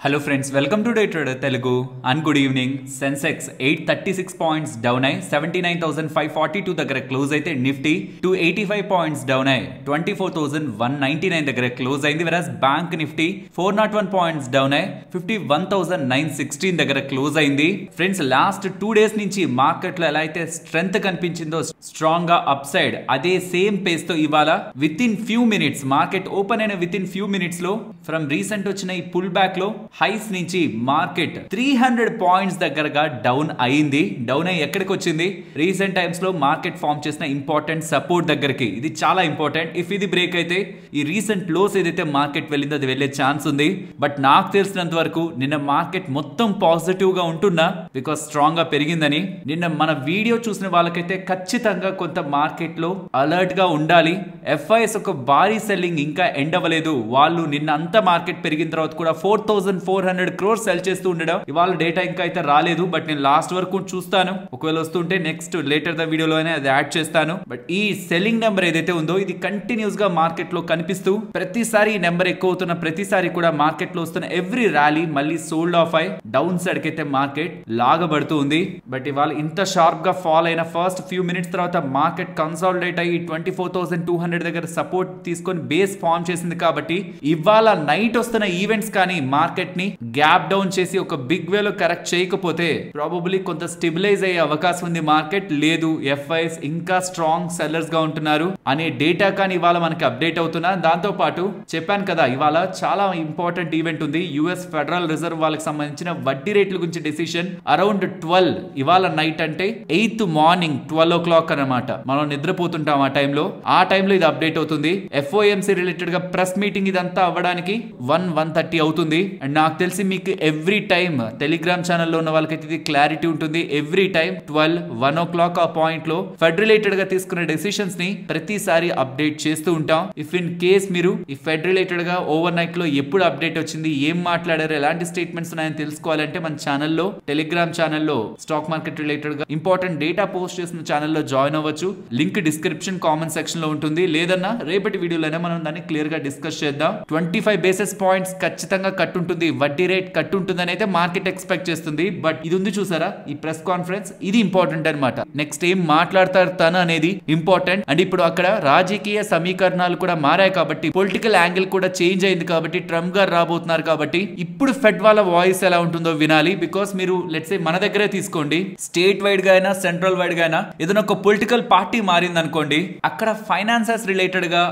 Hello friends, welcome to Day Trader Telugu and good evening. Sensex 836 points down ay 79,542 దగ్గర close అయితే Nifty 285 points down ay 24,199 దగ్గర close అయింది. Whereas bank Nifty 401 points down ay 51,916 దగ్గర close అయింది. Friends last 2 days నుంచి market లో ఎలా అయితే స్ట్రెంగ్త్ కనిపించిందో స్ట్రాంగ్ గా అప్ సైడ్ అదే సేమ్ పేస్ తో ఇవాళ within few minutes market open అయిన విత్ ఇన్ ఫ్యూ మినిట్స్ లో ఫ్రమ్ రీసెంట్ వచ్చిన ఈ పుల్ బ్యాక్ లో హైస్ నుంచి మార్కెట్ 300 పాయింట్స్ దగ్గరగా డౌన్ అయింది. డౌన్ అయ్యి ఎక్కడికి వచ్చింది? రీసెంట్ టైమ్స్ లో మార్కెట్ ఫామ్ చేసిన ఇంపార్టెంట్ సపోర్ట్ దగ్గరికి. ఇది చాలా ఇంపార్టెంట్. ఇఫ్ ఇది బ్రేక్ అయితే ఈ రీసెంట్ లోస్ ఏదైతే మార్కెట్ వెళ్ళిందో అది వెళ్లే ఛాన్స్ ఉంది. బట్ నాకు తెలిసినంత వరకు నిన్న మార్కెట్ మొత్తం పాజిటివ్ గా ఉంటున్నా బికాస్ స్ట్రాంగ్ గా పెరిగిందని. నిన్న మన వీడియో చూసిన వాళ్ళకైతే ఖచ్చితంగా కొంత మార్కెట్ లో అలర్ట్ గా ఉండాలి. ఎఫ్ఐఎస్ ఒక భారీ సెల్లింగ్ ఇంకా ఎండ్ అవ్వలేదు. వాళ్ళు నిన్న అంతా మార్కెట్ పెరిగిన తర్వాత కూడా 4,400 crores సెల్ చేస్తూ ఉండడం. ఇవాళ డేటా ఇంకా అయితే రాలేదు. బట్ నేను లాస్ట్ వరకు చూస్తాను. ఒకవేళ వస్తుంటే నెక్స్ట్ లేటర్ ద వీడియోలో అది యాడ్ చేస్తాను. బట్ ఈ సెల్లింగ్ నెంబర్ ఏదైతే ఉందో ఇది కంటిన్యూస్ గా మార్కెట్ లో కనిపిస్తూ ప్రతిసారి ఈ నెంబర్ ఎక్కువ అవుతున్న ప్రతిసారి కూడా మార్కెట్ లో వస్తున్న ఎవ్రీ ర్యాలీ మళ్ళీ సోల్డ్ ఆఫ్ అయి డౌన్ సైడ్ కి అయితే మార్కెట్ లాగబడుతూ ఉంది. బట్ ఇవాళ ఇంత షార్ప్ గా ఫాల్ అయిన ఫస్ట్ ఫ్యూ మినిట్స్ తర్వాత మార్కెట్ కన్సాలిడేట్ అయ్యి 24,200 దగ్గర సపోర్ట్ తీసుకొని బేస్ ఫామ్ చేసింది. కాబట్టి ఇవాళ నైట్ వస్తున్న ఈవెంట్స్ కానీ మార్కెట్ ని గ్యాప్ డౌన్ చేసి ఒక బిగ్ వేలో కరెక్ట్ చేయకపోతే ప్రాబబ్లీ కొంత స్టెబిలైజ్ అయ్యే అవకాశం ఉంది. మార్కెట్ లేదు, ఎఫ్ఐఎస్ ఇంకా స్ట్రాంగ్ సెల్లర్స్ గా ఉంటున్నారు అనే డేటా కానీ ఇవాళ మనకి అప్డేట్ అవుతున్నా. దాంతో పాటు చెప్పాను కదా ఇవాళ చాలా ఇంపార్టెంట్ ఈవెంట్ ఉంది. యుఎస్ ఫెడరల్ రిజర్వ్ వాళ్ళకి సంబంధించిన వడ్డీ రేట్ల గురించి డెసిషన్ అరౌండ్ 12 ఇవాళ నైట్ అంటే 8th మార్నింగ్ 12 o'clock అనమాట. మనం నిద్రపోతుంటాం ఆ టైంలో. ఆ టైంలో ఇది అప్డేట్ అవుతుంది. ఎఫ్ఓఎంసీ రిలేటెడ్ గా ప్రెస్ మీటింగ్ ఇదంతా అవ్వడానికి 1:30 అవుతుంది. అండ్ నాకు తెలిసి మీకు ఎవ్రీ టైమ్ టెలిగ్రామ్ ఛానల్లో ఉన్న వాళ్ళకైతే ఇది క్లారిటీ ఉంటుంది. ఎవ్రీ టైం 1 o'clock ఆ పాయింట్ లో ఫెడ్ రిలేటెడ్ గా తీసుకున్న డెసిషన్స్ ని ప్రతిసారి అప్డేట్ చేస్తూ ఉంటాం. ఇఫ్ ఇన్ కేస్ మీరు ఈ ఫెడ్ రిలేటెడ్ గా ఓవర్ నైట్ లో ఎప్పుడు అప్డేట్ వచ్చింది, ఏం మాట్లాడారు, ఎలాంటి స్టేట్మెంట్స్ ఉన్నాయని తెలుసుకోవాలంటే మన ఛానల్లో టెలిగ్రామ్ ఛానల్లో స్టాక్ మార్కెట్ రిలేటెడ్ గా ఇంపార్టెంట్ డేటా పోస్ట్ చేసిన ఛానల్లో జాయిన్ అవ్వచ్చు. లింక్ డిస్క్రిప్షన్ కామెంట్ సెక్షన్ లో ఉంటుంది. లేదన్నా రేపటి వీడియోలోనే మనం దాన్ని క్లియర్ గా డిస్కస్ చేద్దాం. 25 basis points ఖచ్చితంగా కట్ ఉంటుంది, వడ్డీ రేట్ కట్ ఉంటుందని అయితే మార్కెట్ ఎక్స్పెక్ట్ చేస్తుంది. బట్ ఇది ఉంది చూసారా ఈ ప్రెస్ కాన్ఫరెన్స్, ఇది ఇంపార్టెంట్ అనమాట. నెక్స్ట్ ఏం మాట్లాడతారు తను అనేది ఇంపార్టెంట్. అండ్ ఇప్పుడు అక్కడ రాజకీయ సమీకరణాలు కూడా మారాయి కాబట్టి పొలిటికల్ యాంగిల్ కూడా చేంజ్ అయింది కాబట్టి ట్రంప్ గారు రాబోతున్నారు కాబట్టి ఇప్పుడు ఫెడ్ వాళ్ళ వాయిస్ ఎలా ఉంటుందో వినాలి. బికాస్ మీరు లెట్స్ సే మన దగ్గరే తీసుకోండి, స్టేట్ వైడ్ గా అయినా సెంట్రల్ వైడ్ గా అయినా ఏదైనా ఒక పొలిటికల్ పార్టీ మారింది అనుకోండి, అక్కడ ఫైనాన్సెస్ రిలేటెడ్ గా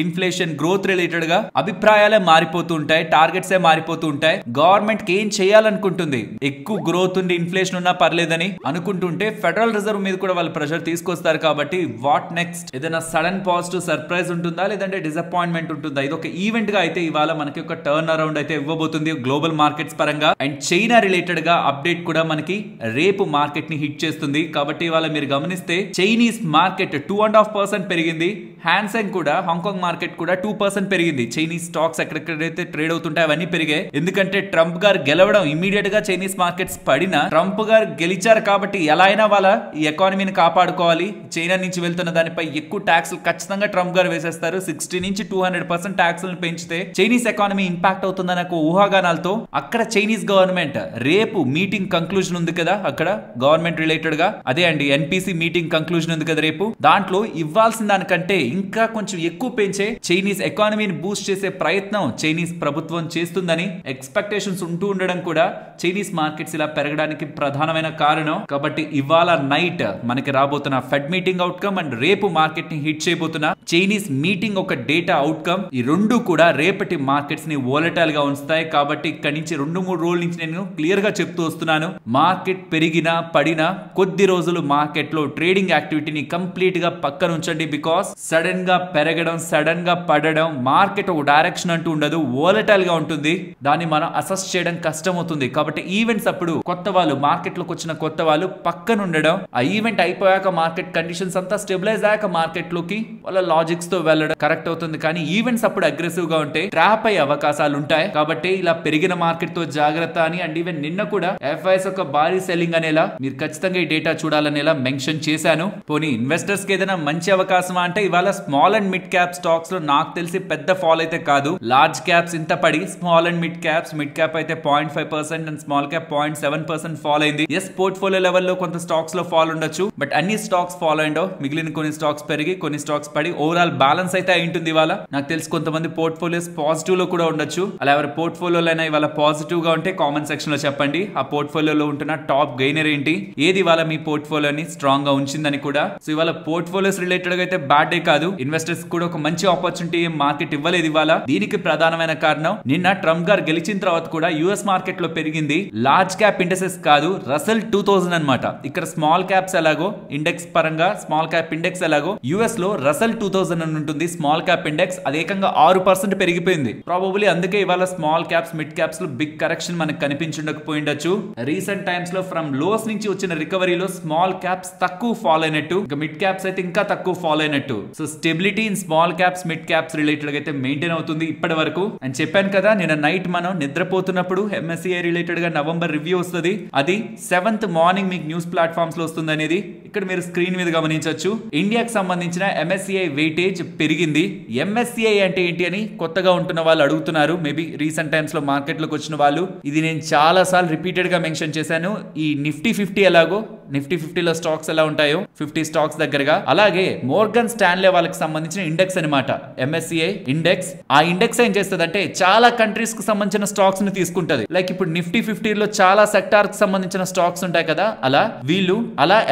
ఇన్ఫ్లేషన్ గ్రోత్ రిలేటెడ్ గా అభిప్రాయాలే మారిపోతూ ఉంటాయి, టార్గెట్స్ మారిపోతూ ఉంటాయి. గవర్నమెంట్ కి ఏం చేయాలనుకుంటుంది, ఎక్కువ గ్రోత్ ఉండి ఇన్ఫ్లేషన్ ఉన్నా పర్లేదని అనుకుంటుంటే ఫెడరల్ రిజర్వ్ మీద కూడా వాళ్ళు ప్రెషర్ తీసుకొస్తారు. కాబట్టి వాట్ నెక్స్ట్, ఏదైనా సడన్ పాజిటివ్ సర్ప్రైజ్ ఉంటుందా లేదంటే డిసప్పాయింట్మెంట్ ఉంటుందా? ఇది ఒక ఈవెంట్ గా అయితే ఇవాళ మనకి ఒక టర్న్ అరౌండ్ అయితే ఇవ్వబోతుంది గ్లోబల్ మార్కెట్స్ పరంగా. అండ్ చైనా రిలేటెడ్ గా అప్డేట్ కూడా మనకి రేపు మార్కెట్ ని హిట్ చేస్తుంది. కాబట్టి ఇవాళ మీరు గమనిస్తే చైనీస్ మార్కెట్ 2.5% పెరిగింది. హ్యాన్సెంగ్ కూడా హాంకాంగ్ మార్కెట్ కూడా 2% పెరిగింది. చైనీస్ స్టాక్స్ ఎక్కడెక్కడైతే ట్రేడ్ అవుతుంటాయి అవన్నీ పెరిగాయి. ఎందుకంటే ట్రంప్ గారు గెలవడం ఇమీడియట్ గా చైనీస్ మార్కెట్స్ పడిన ట్రంప్ గారు గెలిచారు కాబట్టి ఎలా అయినా వాళ్ళ ఈ ఎకానమీని కాపాడుకోవాలి. చైనా నుంచి వెళ్తున్న దానిపై ఎక్కువ ట్యాక్స్ ఖచ్చితంగా ట్రంప్ గారు వేసేస్తారు. 60 నుంచి 200% ట్యాక్స్ పెంచితే చైనీస్ ఎకానమీ ఇంపాక్ట్ అవుతుందన్న ఊహాగానాలతో అక్కడ చైనీస్ గవర్నమెంట్ రేపు మీటింగ్ కంక్లూజన్ ఉంది కదా, అక్కడ గవర్నమెంట్ రిలేటెడ్ గా అదే అండి ఎన్పిసి మీటింగ్ కంక్లూజన్ ఉంది కదా రేపు, దాంట్లో ఇవ్వాల్సిన దానికంటే ఇంకా కొంచెం ఎక్కువ పెంచే చైనీస్ ఎకానమీని బూస్ట్ చేసే ప్రయత్నం చైనీస్ ప్రభుత్వం చేస్తుందని ఎక్స్పెక్టేషన్స్ ఉంటూ ఉండడం కూడా చైనీస్ మార్కెట్స్ ఇలా పెరగడానికి ప్రధానమైన కారణం. కాబట్టి ఇవాళ నైట్ మనకి రాబోతున్న ఫెడ్ మీటింగ్ అవుట్కమ్ అండ్ రేపు మార్కెట్ ని హిట్ చేయబోతున్న చైనీస్ మీటింగ్ ఒక డేటా అవుట్కమ్, ఈ రెండు కూడా రేపటి మార్కెట్స్ ని వోలటైల్ గా ఉంచుతాయి. కాబట్టి ఇక్కడ నుంచి 2-3 రోజుల నుంచి నేను క్లియర్ గా చెప్తూ వస్తున్నాను, మార్కెట్ పెరిగినా పడినా కొద్ది రోజులు మార్కెట్ లో ట్రేడింగ్ యాక్టివిటీని కంప్లీట్ గా పక్కన ఉంచండి. బికాస్ సడన్ గా పెరగడం సడన్ గా పడడం మార్కెట్ ఒక డైరెక్షన్ అంటూ ఉండదు, వోలటైల్ గా ఉంటుంది. దాన్ని మనం అసెస్ చేయడం కష్టం అవుతుంది. కాబట్టి ఈవెంట్స్ అప్పుడు కొత్త వాళ్ళు మార్కెట్ లోకి వచ్చిన కొత్త వాళ్ళు పక్కన ఉండడం, ఆ ఈవెంట్ అయిపోయాక మార్కెట్ కండిషన్స్ అంతా స్టెబిలైజ్ అయ్యాక మార్కెట్ లోకి వాళ్ళ లాజిక్స్ తో వెళ్ళడం కరెక్ట్ అవుతుంది. కానీ ఈవెంట్స్ అప్పుడు అగ్రెసివ్ గా ఉంటే ట్రాప్ అయ్యే అవకాశాలు ఉంటాయి. కాబట్టి ఇలా పెరిగిన మార్కెట్ తో జాగ్రత్త అని. అండ్ ఈవెన్ నిన్న కూడా ఎఫ్ఐఎస్ ఒక భారీ సెల్లింగ్ అనేలా మీరు ఖచ్చితంగా ఈ డేటా చూడాలనేలా మెన్షన్ చేశాను. పోనీ ఇన్వెస్టర్స్ కి ఏదైనా మంచి అవకాశమా అంటే ఇవాళ small and mid cap stocks లో నాకు తెలిసి పెద్ద ఫాల్ అయితే కాదు. లార్జ్ క్యాప్స్ ఇంత పడి స్మాల్ అండ్ మిడ్ క్యాప్ అయితే 0.5% అండ్ స్మాల్ క్యాప్ 0.7% ఫాల్ అయింది. ఎస్, పోర్ట్ఫోలియో లెవెల్లో కొంత స్టాక్స్ లో ఫాల్ ఉండొచ్చు, బట్ అన్ని స్టాక్స్ ఫాల్ అయిందో మిగిలిన కొన్ని స్టాక్స్ పెరిగి కొన్ని స్టాక్స్ పడి ఓవరాల్ బ్యాలెన్స్ అయితే అయింటుంది ఇవాళ. నాకు తెలిసి కొంతమంది పోర్ట్ఫోలియోస్ పాజిటివ్ లో కూడా ఉండొచ్చు. అలా ఎవరి పోర్ట్ఫోలియోలైనా ఇవాళ పాజిటివ్ గా ఉంటే కామెంట్ సెక్షన్ లో చెప్పండి. ఆ పోర్ట్ఫోలియోలో ఉంటున్న టాప్ గెయినర్ ఏంటి, ఏది ఇవాళ మీ పోర్ట్ఫోలియోని స్ట్రాంగ్ గా ఉంచిందని కూడా. సో ఇవాళ పోర్ట్ఫోలియోస్ రిలేటెడ్ గా అయితే బ్యాడ్ డే కాదు. ఇన్వెస్టర్స్ కూడా ఒక మంచి ఆపర్చునిటీ మార్కెట్ ఇవ్వలేదు ఇవాళ. దీనికి ప్రధానమైన కారణం నిన్న ట్రంప్ గారు గెలిచిన తర్వాత కూడా యుఎస్ మార్కెట్ లో పెరిగింది లార్జ్ క్యాప్ ఇండెక్సెస్ కాదు, రసెల్ 2000 అన్నమాట. ఇక్కడ స్మాల్ క్యాప్స్ ఎలాగో ఇండెక్స్ పరంగా స్మాల్ క్యాప్ ఇండెక్స్ ఎలాగో యుఎస్ లో రసెల్ 2000 అని ఉంటుంది స్మాల్ క్యాప్ ఇండెక్స్. అదేకంగా 6% పెరిగిపోయింది. ప్రాబబ్లీ అందుకే ఇవాళ స్మాల్ క్యాప్స్ మిడ్ క్యాప్స్ లో బిగ్ కరెక్షన్ మనకు కనిపించకపోయిండొచ్చు. రీసెంట్ టైమ్స్ లో ఫ్రమ్ లోస్ నుంచి వచ్చిన రికవరీలో స్మాల్ క్యాప్స్ తక్కువ ఫాల్ అయినట్టు, ఇంకా మిడ్ క్యాప్స్ అయితే ఇంకా తక్కువ ఫాల్ అయినట్టు. So stability in small caps mid caps related గా అయితే మెయింటైన్ అవుతుంది ఇప్పటి వరకు. అని చెప్పాను కదా నిన్న నైట్ మనం నిద్రపోతున్నప్పుడు MSCI రిలేటెడ్ గా నవంబర్ రివ్యూ వస్తుంది. అది 7th మార్నింగ్ మీకు న్యూస్ ప్లాట్ఫామ్స్ లో వస్తుంది అనేది ఇక్కడ మీరు స్క్రీన్ మీద గమనించవచ్చు. ఇండియాకి సంబంధించిన MSCI వెయిటేజ్ పెరిగింది. MSCI అంటే ఏంటి అని కొత్తగా ఉంటున్న వాళ్ళు అడుగుతున్నారు. మేబీ రీసెంట్ టైమ్స్ లో మార్కెట్ లోకి వచ్చిన వాళ్ళు. ఇది నేను చాలా సార్లు రిపీటెడ్ గా మెన్షన్ చేశాను. ఈ నిఫ్టీ 50 ఎలాగో నిఫ్టీ 50 లో స్టాక్స్ ఎలా ఉంటాయో 50 స్టాక్స్ దగ్గరగా, అలాగే మోర్గన్ స్టాన్లే వాళ్ళకి సంబంధించిన ఇండెక్స్ అనమాట MSCI ఇండెక్స్. ఆ ఇండెక్స్ ఏం చేస్తుంది అంటే చాలా కంట్రీస్ కి సంబంధించిన స్టాక్స్ ని తీసుకుంటది. లైక్ ఇప్పుడు నిఫ్టీ 50 లో చాలా సెక్టార్ కి సంబంధించిన స్టాక్స్ ఉంటాయి కదా, అలా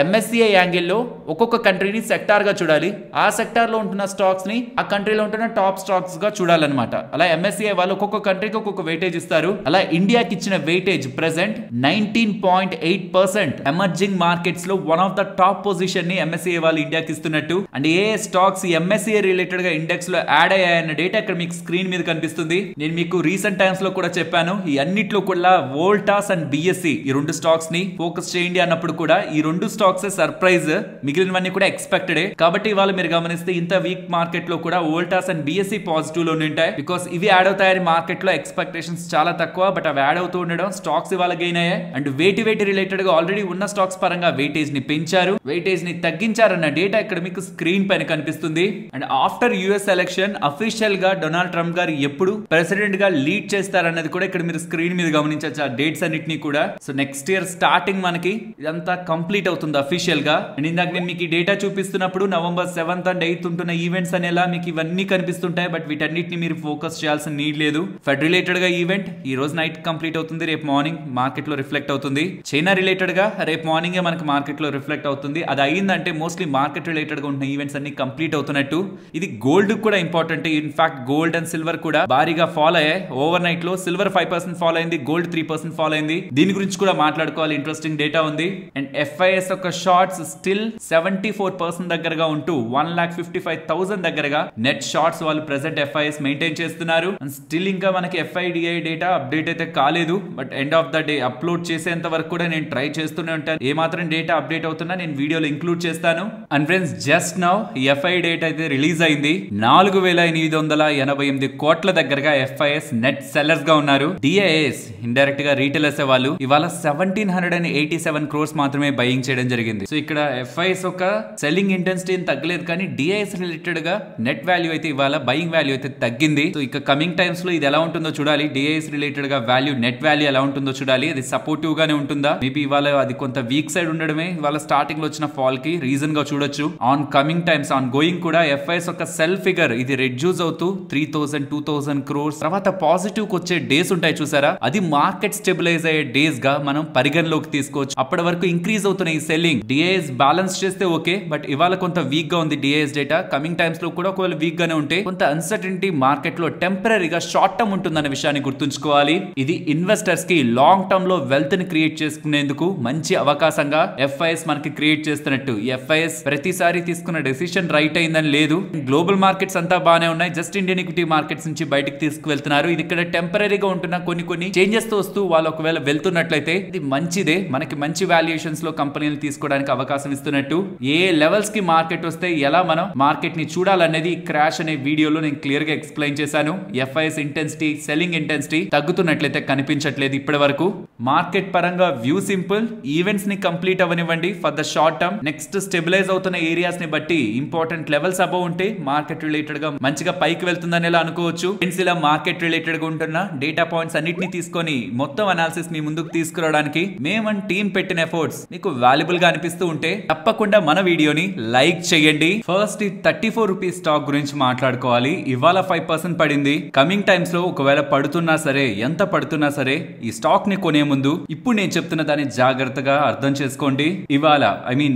MSCI యాంగిల్ లో ఒక్కొక్క కంట్రీని సెక్టార్ గా చూడాలి. ఆ సెక్టార్ లో ఉంటున్న స్టాక్స్ ని ఆ కంట్రీలో ఉంటున్న టాప్ స్టాక్స్ గా చూడాలన్నమాట. అలా MSCI వాళ్ళు ఒక్కొక్క కంట్రీకి ఒక్కొక్క వెయిటేజ్ ఇస్తారు. అలా ఇండియాకి ఇచ్చిన వెయిటేజ్ ప్రెసెంట్ 19.8%. ఎమర్జింగ్ మార్కెట్స్ లో one of the top position ని MSCI వాళ్ళు ఇండియాకి ఇస్తున్నట్టు. And A stocks MSCI related గా ఇండెక్స్ లో యాడ్ అయ్యాయన్న డేటా ఇక్కడ మీకు స్క్రీన్ మీద కనిపిస్తుంది. నేను మీకు రీసెంట్ టైమ్స్ లో కూడా చెప్పాను, ఈ అన్నిట్లో కూడా వోల్టాస్ అండ్ BSE ఈ రెండు స్టాక్స్ ని ఫోకస్ చేయండి అన్నప్పుడు కూడా ఈ రెండు స్టాక్స్ సర్ప్రైజ్, మిగిలినవన్నీ కూడా ఎక్స్పెక్టెడ్. కాబట్టి ఇవాళ మీరు గమనిస్తే ఇంత వీక్ మార్కెట్ లో కూడా వోల్టాస్ అండ్ BSE పాజిటివ్ లో ఉంటాయి. బికాస్ ఇవి యాడ్ అవుతాయని మార్కెట్ లో ఎక్స్పెక్టేషన్స్ చాలా తక్కువ, బట్ అవి యాడ్ అవుతూ ఉండడం స్టాక్స్ ఇవాళ గెయిన్ అయ్యాయి. అండ్ వెయిట్ రిలేటెడ్ గా ఆల్రెడీ ఉన్న స్టాక్స్ పరంగా వెయిటేజ్ ని పెంచారు, వెయిటేజ్ ని తగ్గించారన్న డేటా ఇక్కడ మీకు స్క్రీన్ పైన కనిపిస్తుంది. And after US election official గా డొనాల్డ్ ట్రంప్ గారు ఎప్పుడు ప్రెసిడెంట్ గా లీడ్ చేస్తారన్నది కూడా ఇక్కడ మీరు స్క్రీన్ మీద గమనించవచ్చు ఆ డేట్స్ అన్నిటిని కూడా. సో నెక్స్ట్ ఇయర్ స్టార్టింగ్ మనకి ఇదంతా కంప్లీట్ అవుతుంది అఫీషియల్ గా. అండ్ ఇందాక నేను మీకు ఈ data చూపిస్తున్నప్పుడు November 7th and 8th ఉంటున్న ఈవెంట్స్ అనేలా మీకు ఇవన్నీ కనిపిస్తుంటాయి, బట్ వీటన్నిటిని మీరు ఫోకస్ చేయాల్సిన నీడ్ లేదు. ఫెడ్ రిలేటెడ్ గా ఈవెంట్ ఈ రోజు నైట్ కంప్లీట్ అవుతుంది, రేపు మార్నింగ్ మార్కెట్ లో రిఫ్లెక్ట్ అవుతుంది. చైనా రిలేటెడ్ గా రేపు మార్నింగ్ మనకి మార్కెట్ లో రిఫ్లెక్ట్ అవుతుంది. అది అయిందంటే మోస్ట్లీ మార్కెట్ రిలేటెడ్ గా ఉన్న ఈవెంట్స్ అన్ని కంప్లీట్ అవుతున్నట్టు. ఇది గోల్డ్ కూడా important. In fact gold and silver కూడా భారీగా ఫాల్ అయ్యాయి. ఓవర్ నైట్ లో సిల్వర్ 5% ఫాల్ అయింది, గోల్డ్ 3% ఫాల్ అయింది. దీని గురించి కూడా మాట్లాడుకోవాలి, ఇంట్రెస్టింగ్ డేటా ఉంది. అండ్ FIS యొక్క షార్ట్స్ స్టిల్ 74% దగ్గరగా ఉంటూ 1,55,000 దగ్గరగా నెట్ షార్ట్స్ వాళ్ళు ప్రెసెంట్ FIS మెయింటైన్ చేస్తున్నారు. అండ్ స్టిల్ ఇంకా మనకి FIDI డేటా అప్డేట్ అయితే కాలేదు, but end of the day upload చేసేంత వరకు కూడా నేను ట్రై చేస్తూనే ఉంటాను. ఏ మాత్రం డేటా అప్డేట్ అవుతున్నా నేను వీడియోలో ఇంక్లూడ్ చేస్తాను. And friends just now FI data అయితే రిలీజ్ అయింది. 4,888 కోట్ల దగ్గరగా FIS నెట్ సెల్లర్స్ గా ఉన్నారు. DIS ఇండైరెక్ట్ గా రీటైలర్స్ వాళ్ళు ఇవాళ 1,787 crores మాత్రమే బయింగ్ చేయడం జరిగింది. సో ఇక్కడ FIS ఒక సెల్లింగ్ ఇంటెన్సిటీ తగ్గలేదు, కానీ DIS రిలేటెడ్ గా నెట్ వాల్యూ అయితే ఇవాళ బయింగ్ వాల్యూ అయితే తగ్గింది. సో ఇక కమింగ్ టైమ్స్ లో ఇది ఎలా ఉంటుందో చూడాలి. DIS రిలేటెడ్ గా వాల్యూ నెట్ వాల్యూ ఎలా ఉంటుందో చూడాలి. అది సపోర్టివ్ గానే ఉంటుందా, మేబీ ఇవాళ అది కొంత వీక్ సైడ్ ఉండడమే ఇవాళ స్టార్టింగ్ లో వచ్చిన ఫాల్ కి రీజన్ గా చూడొచ్చు. On coming times on going కూడా FIS ఒక సెల్ ఫిగర్ ఇది రెడ్యూస్ అవుతూ 3,000-2,000 crores తర్వాత పాజిటివ్ కి వచ్చే డేస్ ఉంటాయి చూసారా, అది మార్కెట్ స్టెబిలైజ్ అయ్యే డేస్ గా మనం పరిగణలోకి తీసుకోవచ్చు. అప్పటి వరకు ఇంక్రీజ్ అవుతున్న ఈ సెల్లింగ్ DIS బ్యాలెన్స్ చేస్తే ఓకే, బట్ ఇవాళ కొంత వీక్ గా ఉంది DIS డేటా. కమింగ్ టైమ్స్ లో కూడా ఒకవేళ వీక్ గానే ఉంటే కొంత అన్సర్టనిటీ మార్కెట్ లో టెంపరీగా షార్ట్ టర్మ్ ఉంటుందన్న విషయాన్ని గుర్తుంచుకోవాలి. ఇది ఇన్వెస్టర్స్ కి లాంగ్ టర్మ్ లో వెల్త్ ని క్రియేట్ చేసుకునేందుకు మంచి అవకాశంగా FIS మనకి క్రియేట్ చేస్తున్నట్టు. FIS ప్రతిసారి తీసుకున్న డెసిషన్ రైట్ అయిందని లేదు. గ్లోబల్ మార్కెట్స్ అంతా బాగానే ఉన్నాయి, జస్ట్ ఇండియన్ ఈక్విటీ మార్కెట్స్ నుంచి బయటకు తీసుకువెళ్తున్నారు. ఇది ఇక్కడ టెంపరీగా ఉంటున్న కొన్ని చేంజెస్ తో వస్తూ వాళ్ళు ఒకవేళ వెళ్తున్నట్లయితే ఇది మంచిదే, మనకి మంచి వాల్యుయేషన్స్ లో కంపెనీలు తీసుకోవడానికి అవకాశం ఇస్తున్నట్టు. ఏ లెవెల్స్ కి మార్కెట్ వస్తే ఎలా మనం మార్కెట్ ని చూడాలనేది క్రాష్ అనే వీడియోలో నేను క్లియర్ గా ఎక్స్ప్లెయిన్ చేశాను. FIS ఇంటెన్సిటీ సెల్లింగ్ ఇంటెన్సిటీ తగ్గుతున్నట్లయితే కనిపించట్లేదు ఇప్పటి వరకు. మార్కెట్ పరంగా వ్యూ సింపుల్, ఈవెంట్స్ ని కంప్లీట్ అవనివ్వండి for the short term. Next stabilize అవుతున్న ఏరియాస్ ని బట్టి ఇంపార్టెంట్ లెవెల్స్ అబౌవ్ ఉంటే మార్కెట్ రిలేటెడ్ గా మంచిగా పైకి వెళ్తుందని ఇలా అనుకోవచ్చు. ఫ్రెండ్స్, ఇలా మార్కెట్ రిలేటెడ్ గా ఉంటున్న డేటా పాయింట్స్ అన్నిటిని తీసుకొని మొత్తం అనాలిసిస్ మీ ముందుకు తీసుకురావడానికి మేము టీం పెట్టిన ఎఫర్ట్స్ మీకు వాల్యుబుల్ గా అనిపిస్తూ ఉంటే తప్పకుండా మన వీడియోని లైక్ చేయండి. ఫస్ట్ ఈ 34 రూపీస్ స్టాక్ గురించి మాట్లాడుకోవాలి. ఇవాళ 5% పడింది. కమింగ్ టైమ్స్ లో ఒకవేళ పడుతున్నా సరే, ఎంత పడుతున్నా సరే, ఈ స్టాక్ ని కొనే ముందు ఇప్పుడు నేను చెప్తున్న దాన్ని జాగ్రత్తగా అర్థం చేసుకోండి. ఇవాళ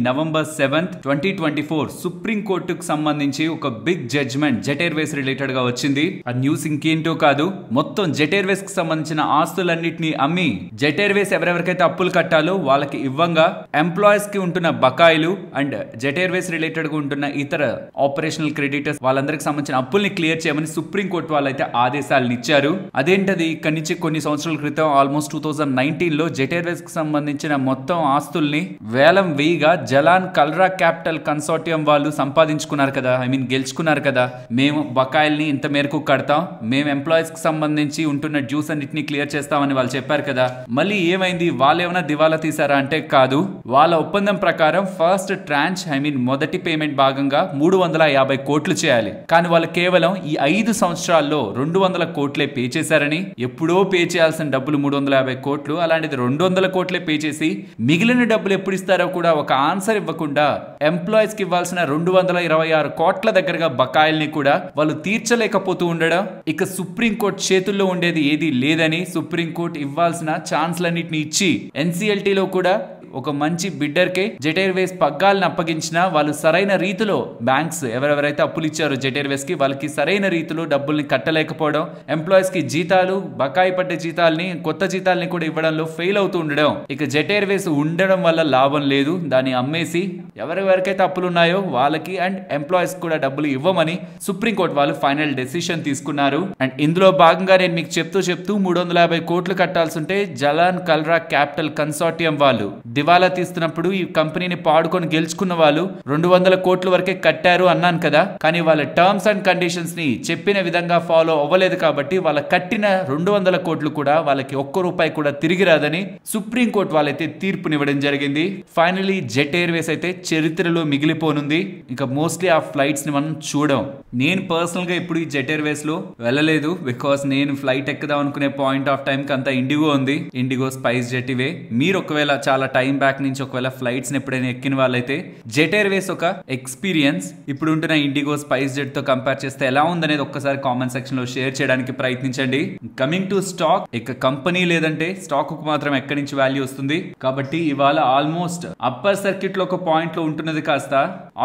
నవంబర్ 7th 2024 సుప్రీం కోర్టుకు సంబంధించి ఒక big judgment Jet Airways related గా వచ్చింది. ఆ న్యూస్ ఇంకేంటో కాదు, మొత్తం జెట్ ఎయిర్వేస్ కి సంబంధించిన ఆస్తులన్నింటినీ అమ్మి జెట్ ఎయిర్వేస్ ఎవరెవరికైతే అప్పులు కట్టాలో వాళ్ళకి ఇవ్వంగా ఎంప్లాయీస్ కి ఉంటున్న బకాయిలు అండ్ జెట్ ఎయిర్వేస్ రిలేటెడ్ గా ఉంటున్న ఇతర ఆపరేషనల్ క్రెడిటర్స్ వాళ్ళందరికి సంబంధించిన అప్పుల్ని క్లియర్ చేయమని సుప్రీం కోర్టు వాళ్ళైతే ఆదేశాలను ఇచ్చారు. అదేంటది, ఇక్కడి నుంచి కొన్ని సంవత్సరాల క్రితం ఆల్మోస్ట్ 2019 లో జెట్ ఎయిర్వేస్ కి సంబంధించిన మొత్తం ఆస్తుల్ని వేలం వేయిగా జలాన్ కల్రా క్యాపిటల్ కన్సార్టియం వాళ్ళు సంపాదించుకున్నారు కదా, గెలుచుకున్నారు కదా. మేము బకాయిల్ని ఇంత మేరకు కడతాం, మేము ఎంప్లాయీస్ కి సంబంధించి ఉంటున్న డ్యూస్ అన్నిటిని క్లియర్ చేస్తామని వాళ్ళు చెప్పారు కదా. మళ్ళీ ఏమైంది, వాళ్ళు ఏమైనా దివాలా తీసారా అంటే కాదు. వాళ్ళ ఒప్పందం ప్రకారం ఫస్ట్ ట్రాంచ్ మొదటి పేమెంట్ భాగంగా 350 కోట్లు చేయాలి. కానీ వాళ్ళు కేవలం ఈ 5 సంవత్సరాల్లో 200 కోట్లే పే చేశారని, ఎప్పుడో పే చేయాల్సిన డబ్బులు 350 కోట్లు, అలాంటిది 200 కోట్లే పే చేసి మిగిలిన డబ్బులు ఎప్పుడు ఇస్తారో కూడా ఒక ఆన్సర్ ఇవ్వకుండా ఎంప్లాయీస్ కి ఇవ్వాల్సిన 226 కోట్ల దగ్గరగా బకాయిల్ని కూడా వాళ్ళు తీర్చలేకపోతూ ఉండడం. ఇక సుప్రీంకోర్టు చేతుల్లో ఉండేది ఏది లేదని సుప్రీంకోర్టు ఇవ్వాల్సిన ఛాన్స్లన్నిటిని ఇచ్చి ఎన్సిఎల్టీలో కూడా ఒక మంచి బిడ్డర్ కే జెట్ ఎయిర్వేస్ పగ్గాలను అప్పగించిన వాళ్ళు సరైన రీతిలో బ్యాంక్స్ ఎవరెవరైతే అప్పులు ఇచ్చారో జెట్ ఎయిర్వేస్ కి వాళ్ళకి సరైన రీతిలో డబ్బుల్ని కట్టలేకపోవడం, ఎంప్లాయీస్ కి జీతాలు బకాయి పడ్డ జీతాలని కొత్త జీతాలని కూడా ఇవ్వడంలో ఫెయిల్ అవుతూ ఉండడం. ఇక జెట్ ఎయిర్వేస్ ఉండడం వల్ల లాభం లేదు, దాన్ని అమ్మేసి ఎవరెవరికైతే అప్పులు ఉన్నాయో వాళ్ళకి అండ్ ఎంప్లాయీస్ కూడా డబ్బులు ఇవ్వమని సుప్రీంకోర్టు వాళ్ళు ఫైనల్ డెసిషన్ తీసుకున్నారు. అండ్ ఇందులో భాగంగా నేను మీకు చెప్తూ 350 కోట్లు కట్టాల్సి ఉంటే జలాన్ కల్రా క్యాపిటల్ కన్సార్టియం వాళ్ళు దివాలా తీస్తున్నప్పుడు ఈ కంపెనీని పాడుకొని గెలుచుకున్న వాళ్ళు 200 కోట్ల వరకే కట్టారు అన్నాను కదా. కానీ వాళ్ళ టర్మ్స్ అండ్ కండిషన్స్ ని చెప్పిన విధంగా ఫాలో అవ్వలేదు కాబట్టి వాళ్ళ కట్టిన 200 కోట్లు కూడా వాళ్ళకి ఒక్క రూపాయి కూడా తిరిగి రాదని సుప్రీం కోర్టు వాళ్ళైతే తీర్పునివ్వడం జరిగింది. ఫైనలీ జెట్ ఎయిర్వేస్ అయితే చరిత్రలో మిగిలిపోనుంది. ఇక మోస్ట్లీ ఆ ఫ్లైట్స్ ని మనం చూడం. నేను పర్సనల్ గా ఇప్పుడు ఈ జెట్ ఎయిర్వేస్ లో వెళ్ళలేదు, బికాస్ నేను ఫ్లైట్ ఎక్కుదాం అనుకునే పాయింట్ ఆఫ్ టైం కి అంతా ఇండిగో ఉంది, ఇండిగో స్పైస్ జెట్ ఇవే. మీరు ఒకవేళ చాలా టైం బ్యాక్ నుంచి ఒకవేళ ఫ్లైట్స్ ఎప్పుడైనా ఎక్కిన వాళ్ళైతే జెట్ ఎయిర్వేస్ ఒక ఎక్స్పీరియన్స్ ఇప్పుడు ఉంటున్న ఇండిగో స్పైస్ జెట్ తో కంపేర్ చేస్తే ఎలా ఉందనేది ఒక్కసారి కామెంట్ సెక్షన్ లో షేర్ చేయడానికి ప్రయత్నించండి. కమింగ్ టు స్టాక్, ఇక కంపెనీ లేదంటే స్టాక్ కు మాత్రం ఎక్కడి నుంచి వాల్యూ వస్తుంది. కాబట్టి ఇవాళ ఆల్మోస్ట్ అప్పర్ సర్క్యూట్ లో ఒక పాయింట్ లో ఉంటున్నది కాస్త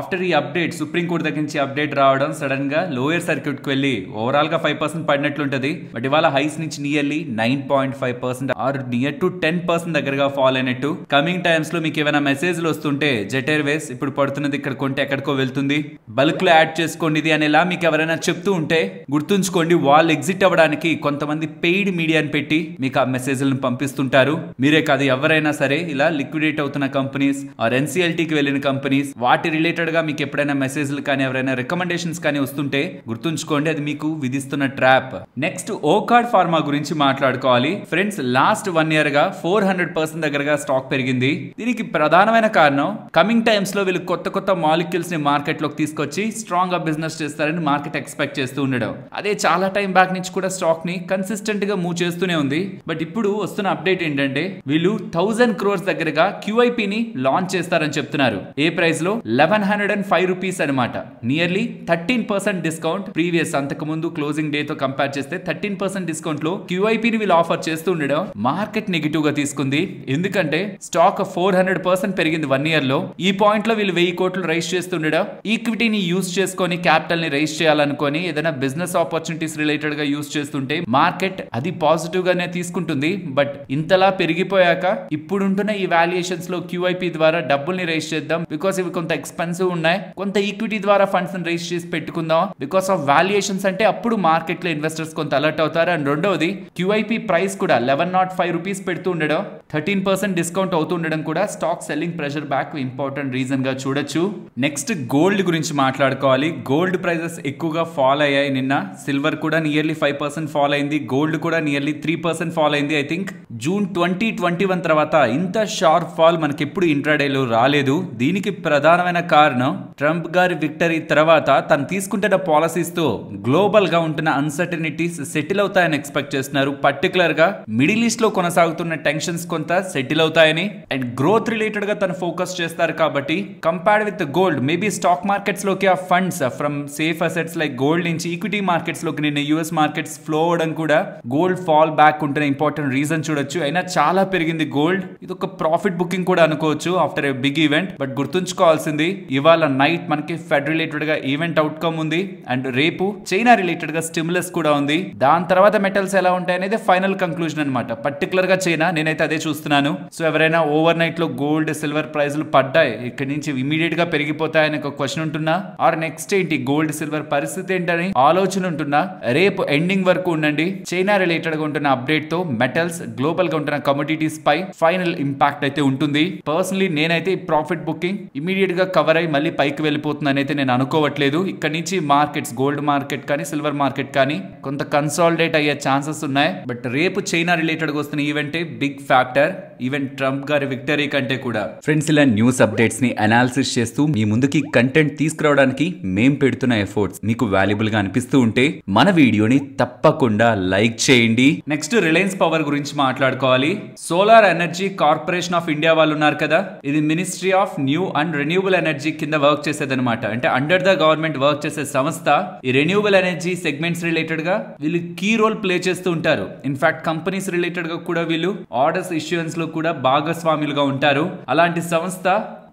ఆఫ్టర్ ఈ అప్డేట్ సుప్రీం కోర్టు దగ్గర నుంచి అప్డేట్ రావడం సడన్ గా లోయర్ సర్క్యూట్ కు వెళ్ళి ఓవరాల్ గా 5% పడినట్లుంటది. బట్ ఇవాళ హైస్ నుంచి నియర్లీ 9.5% ఆర్ నియర్ టు 10% దగ్గరగా ఫాల్ అయినట్టు. కమింగ్ టైమ్స్ లో మీకు ఏమైనా మెసేజ్లు వస్తుంటే జెట్ ఎయిర్వేస్ ఇప్పుడు పడుతున్నది ఇక్కడ కొంటే ఎక్కడికో వెళ్తుంది, బల్క్ లో యాడ్ చేసుకోండి ఇది అనేలా మీకు ఎవరైనా చెప్తూ ఉంటే గుర్తుంచుకోండి, వాళ్ళు ఎగ్జిట్ అవ్వడానికి కొంతమంది పెయిడ్ మీడియాని పెట్టి మీకు ఆ మెసేజ్లను పంపిస్తుంటారు. మీరే కాదు ఎవరైనా సరే ఇలా లిక్విడేట్ అవుతున్న కంపెనీస్ ఆర్ ఎన్సిఎల్టీకి వెళ్ళిన కంపెనీస్ వాటి రిలేటెడ్ గా మీకు ఎప్పుడైనా మెసేజ్లు కానీ ఎవరైనా రికమెండేషన్స్ కానీ వస్తుంటే గుర్తుంచుకోండి, అది మీకు విధిస్తున్న ట్రాప్. నెక్స్ట్ ఓకార్డ్ ఫార్మా గురించి మాట్లాడుకోవాలి. ఫ్రెండ్స్, లాస్ట్ 1 year గా 400% దగ్గరగా స్టాక్ పెరిగింది. దీనికి ప్రధానమైన కారణం కమింగ్ టైమ్స్ లో వీళ్ళు కొత్త కొత్త మాలిక్యూల్స్ ని మార్కెట్ లోకి తీసుకొచ్చి స్ట్రాంగ్ గా బిజినెస్ చేస్తారని మార్కెట్ ఎక్స్పెక్ట్ చేస్తూ ఉండడం. అదే చాలా టైం బ్యాక్ నుంచి కూడా స్టాక్ ని కన్సిస్టెంట్ గా మూవ్ చేస్తూనే ఉంది. బట్ ఇప్పుడు వస్తున్న అప్డేట్ ఏంటంటే వీళ్ళు 1000 crores దగ్గరగా QIP ని లాంచ్ చేస్తారని చెప్తున్నారు. ఏ ప్రైస్ లో 1105 రూపీస్ అనమాట. Nearly 13% discount. ప్రీవియస్ అంతకు ముందు క్లోజింగ్ డే తో కంపేర్ చేస్తే 13% డిస్కౌంట్ లో QIP ని వీళ్ళు ఆఫర్ చేస్తూ ఉండడం మార్కెట్ నెగిటివ్ గా తీసుకుంది. ఎందుకంటే స్టాక్ 400% పెరిగింది 1 year లో. ఈ పాయింట్ లో వీళ్ళు 1000 కోట్లు రైజ్ చేస్తుండడం, ఈక్విటీని యూజ్ చేసుకొని క్యాపిటల్ ని రైజ్ చేయాలనుకొని ఏదైనా బిజినెస్ ఆపర్చునిటీస్ రిలేటెడ్ గా యూజ్ చేస్తుంటే మార్కెట్ అది పాజిటివ్ గానే తీసుకుంటుంది. బట్ ఇంతలా పెరిగిపోయాక ఇప్పుడుంటున్న ఈ వాల్యుయేషన్స్ లో QIP ద్వారా డబ్బుల్ని రైజ్ చేద్దాం, బికాస్ ఇవి కొంత ఎక్స్పెన్సివ్ ఉన్నాయి, కొంత ఈక్విటీ ద్వారా ఫండ్స్ ని రైజ్ చేసి పెట్టుకుందాం బికాస్ ఆఫ్ వాల్యుయేషన్స్ అంటే అప్పుడు మార్కెట్ లో ఇన్వెస్టర్స్ కొంత అలర్ట్ అవుతారు. అండ్ రెండవది QIP ప్రైస్ కూడా 1105 రూపీస్ పెడుతూ ఉండడం 13% డిస్కౌంట్ అవుతూ ఉండడం కూడా stock selling pressure back important reason గా చూడొచ్చు. నెక్స్ట్ గోల్డ్ గురించి మాట్లాడుకోవాలి. గోల్డ్ ప్రైజెస్ ఎక్కువగా ఫాల్ అయ్యాయి నిన్న. సిల్వర్ కూడా నియర్లీ 5% ఫాల్ అయింది. గోల్డ్ కూడా నియర్లీ 3% ఫాల్ అయింది. ఐ థింక్ జూన్ 2021 తర్వాత ఇంత షార్ప్ ఫాల్ మనకి ఎప్పుడు ఇంట్రాడేలో రాలేదు. దీనికి ప్రధానమైన కారణం ట్రంప్ గారి విక్టరీ తర్వాత తను తీసుకుంటున్న పాలసీస్ తో గ్లోబల్ గా ఉంటున్న అన్సర్టనిటీస్ సెటిల్ అవుతాయని ఎక్స్పెక్ట్ చేస్తున్నారు. పర్టికులర్ గా మిడిల్ ఈస్ట్ లో కొనసాగుతున్న టెన్షన్స్ కొంత సెటిల్ అవుతాయని అండ్ గ్రోత్ రిలేటెడ్ గా తను ఫోకస్ చేస్తారు. కాబట్టి compared with gold maybe stock markets లోకి ఆ funds from safe assets like gold నుంచి ఈక్విటీ మార్కెట్స్ లోకి నిన్న యూఎస్ మార్కెట్స్ ఫ్లో అవడం కూడా గోల్డ్ ఫాల్ బ్యాక్ ఉంటున్న ఇంపార్టెంట్ రీజన్ చూడొచ్చు. అయినా చాలా పెరిగింది గోల్డ్. ఇది ఒక ప్రాఫిట్ బుకింగ్ కూడా అనుకోవచ్చు after a big event. But గుర్తుంచుకోవాల్సింది ఇవాళ నైట్ మనకి ఫెడ్ రిలేటెడ్ గా ఈవెంట్ అవుట్కమ్ ఉంది అండ్ రేపు చైనా రిలేటెడ్ గా స్టిమ్యులస్ కూడా ఉంది. దాని తర్వాత మెటల్స్ ఎలా ఉంటాయి అనేది ఫైనల్ కంక్లూజన్ అనమాట. పర్టికులర్ గా చైనా, నేనైతే అదే చూస్తున్నాను. సో ఎవరైనా ఓవర్ నైట్ లో గోల్డ్ సిల్వర్ ప్రైజ్లు పడ్డాయి, ఇక్కడ నుంచి ఇమీడియట్ గా పెరిగిపోతాయని ఒక క్వశ్చన్ ఉంటున్నా, ఆర్ నెక్స్ట్ ఏంటి గోల్డ్ సిల్వర్ పరిస్థితి ఏంటని ఆలోచన ఉంటున్నా, రేపు ఎండింగ్ వరకు ఉండండి. చైనా రిలేటెడ్ గా ఉంటున్న అప్డేట్ తో మెటల్స్ గ్లోబల్ గా ఉంటున్న కమోడిటీస్ పై ఫైనల్ ఇంపాక్ట్ అయితే ఉంటుంది. పర్సనలీ నేనైతే ప్రాఫిట్ బుకింగ్ ఇమీడియట్ గా కవర్ అయ్యి మళ్ళీ పైకి వెళ్ళిపోతుందని అయితే నేను అనుకోవట్లేదు. ఇక్కడ నుంచి మార్కెట్స్ గోల్డ్ మార్కెట్ కానీ సిల్వర్ మార్కెట్ కానీ కొంత కన్సాలిడేట్ అయ్యే ఛాన్సెస్ ఉన్నాయి. బట్ రేపు చైనా రిలేటెడ్ గా వస్తున్న ఈవెంటే బిగ్ ఫ్యాక్టర్, ఈవెన్ ట్రంప్ గారి విక్టరీ కంటే కూడా. ఫ్రెండ్స్, ఇలా న్యూస్ అప్డేట్స్ ని అనాలిసిస్ చేస్తూ మీ ముందుకి కంటెంట్ తీసుకురావడానికి మేం పెడుతున్న ఎఫర్ట్స్ మీకు వాల్యుబుల్ గా అనిపిస్తూ ఉంటే మన వీడియోని తప్పకుండా లైక్ చేయండి. నెక్స్ట్ రిలయన్స్ పవర్ గురించి మాట్లాడుకోవాలి. Solar energy corporation of India వాళ్ళు ఉన్నారు కదా, ఇది ministry of new and renewable energy కింద వర్క్ చేసేదన్నమాట. అంటే అండర్ ద గవర్నమెంట్ వర్క్ చేసే సంస్థ. ఈ రెన్యూబుల్ ఎనర్జీ సెగ్మెంట్స్ రిలేటెడ్ గా వీళ్ళు కీ రోల్ ప్లే చేస్తూ ఉంటారు. ఇన్ఫాక్ట్ కంపెనీస్ రిలేటెడ్ గా కూడా వీళ్ళు ఆర్డర్స్ ఇష్యూయన్స్ లో కూడా భాగస్వాములుగా ఉంటారు. అలాంటి సంస్థ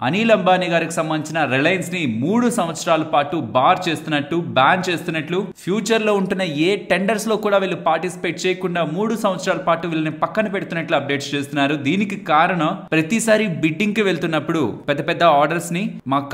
అనిల్ అంబానీ గారికి సంబంధించిన రిలయన్స్ ని 3 సంవత్సరాల పాటు బ్యాన్ చేస్తున్నట్లు, ఫ్యూచర్ లో ఉంటున్న ఏ టెండర్స్ లో కూడా వీళ్ళు పార్టిసిపేట్ చేయకుండా 3 సంవత్సరాల పాటు వీళ్ళని పక్కన పెడుతున్నట్లు అప్డేట్స్ చేస్తున్నారు. దీనికి కారణం ప్రతిసారి బిడ్డింగ్ కి వెళ్తున్నప్పుడు పెద్ద పెద్ద ఆర్డర్స్ ని మాకు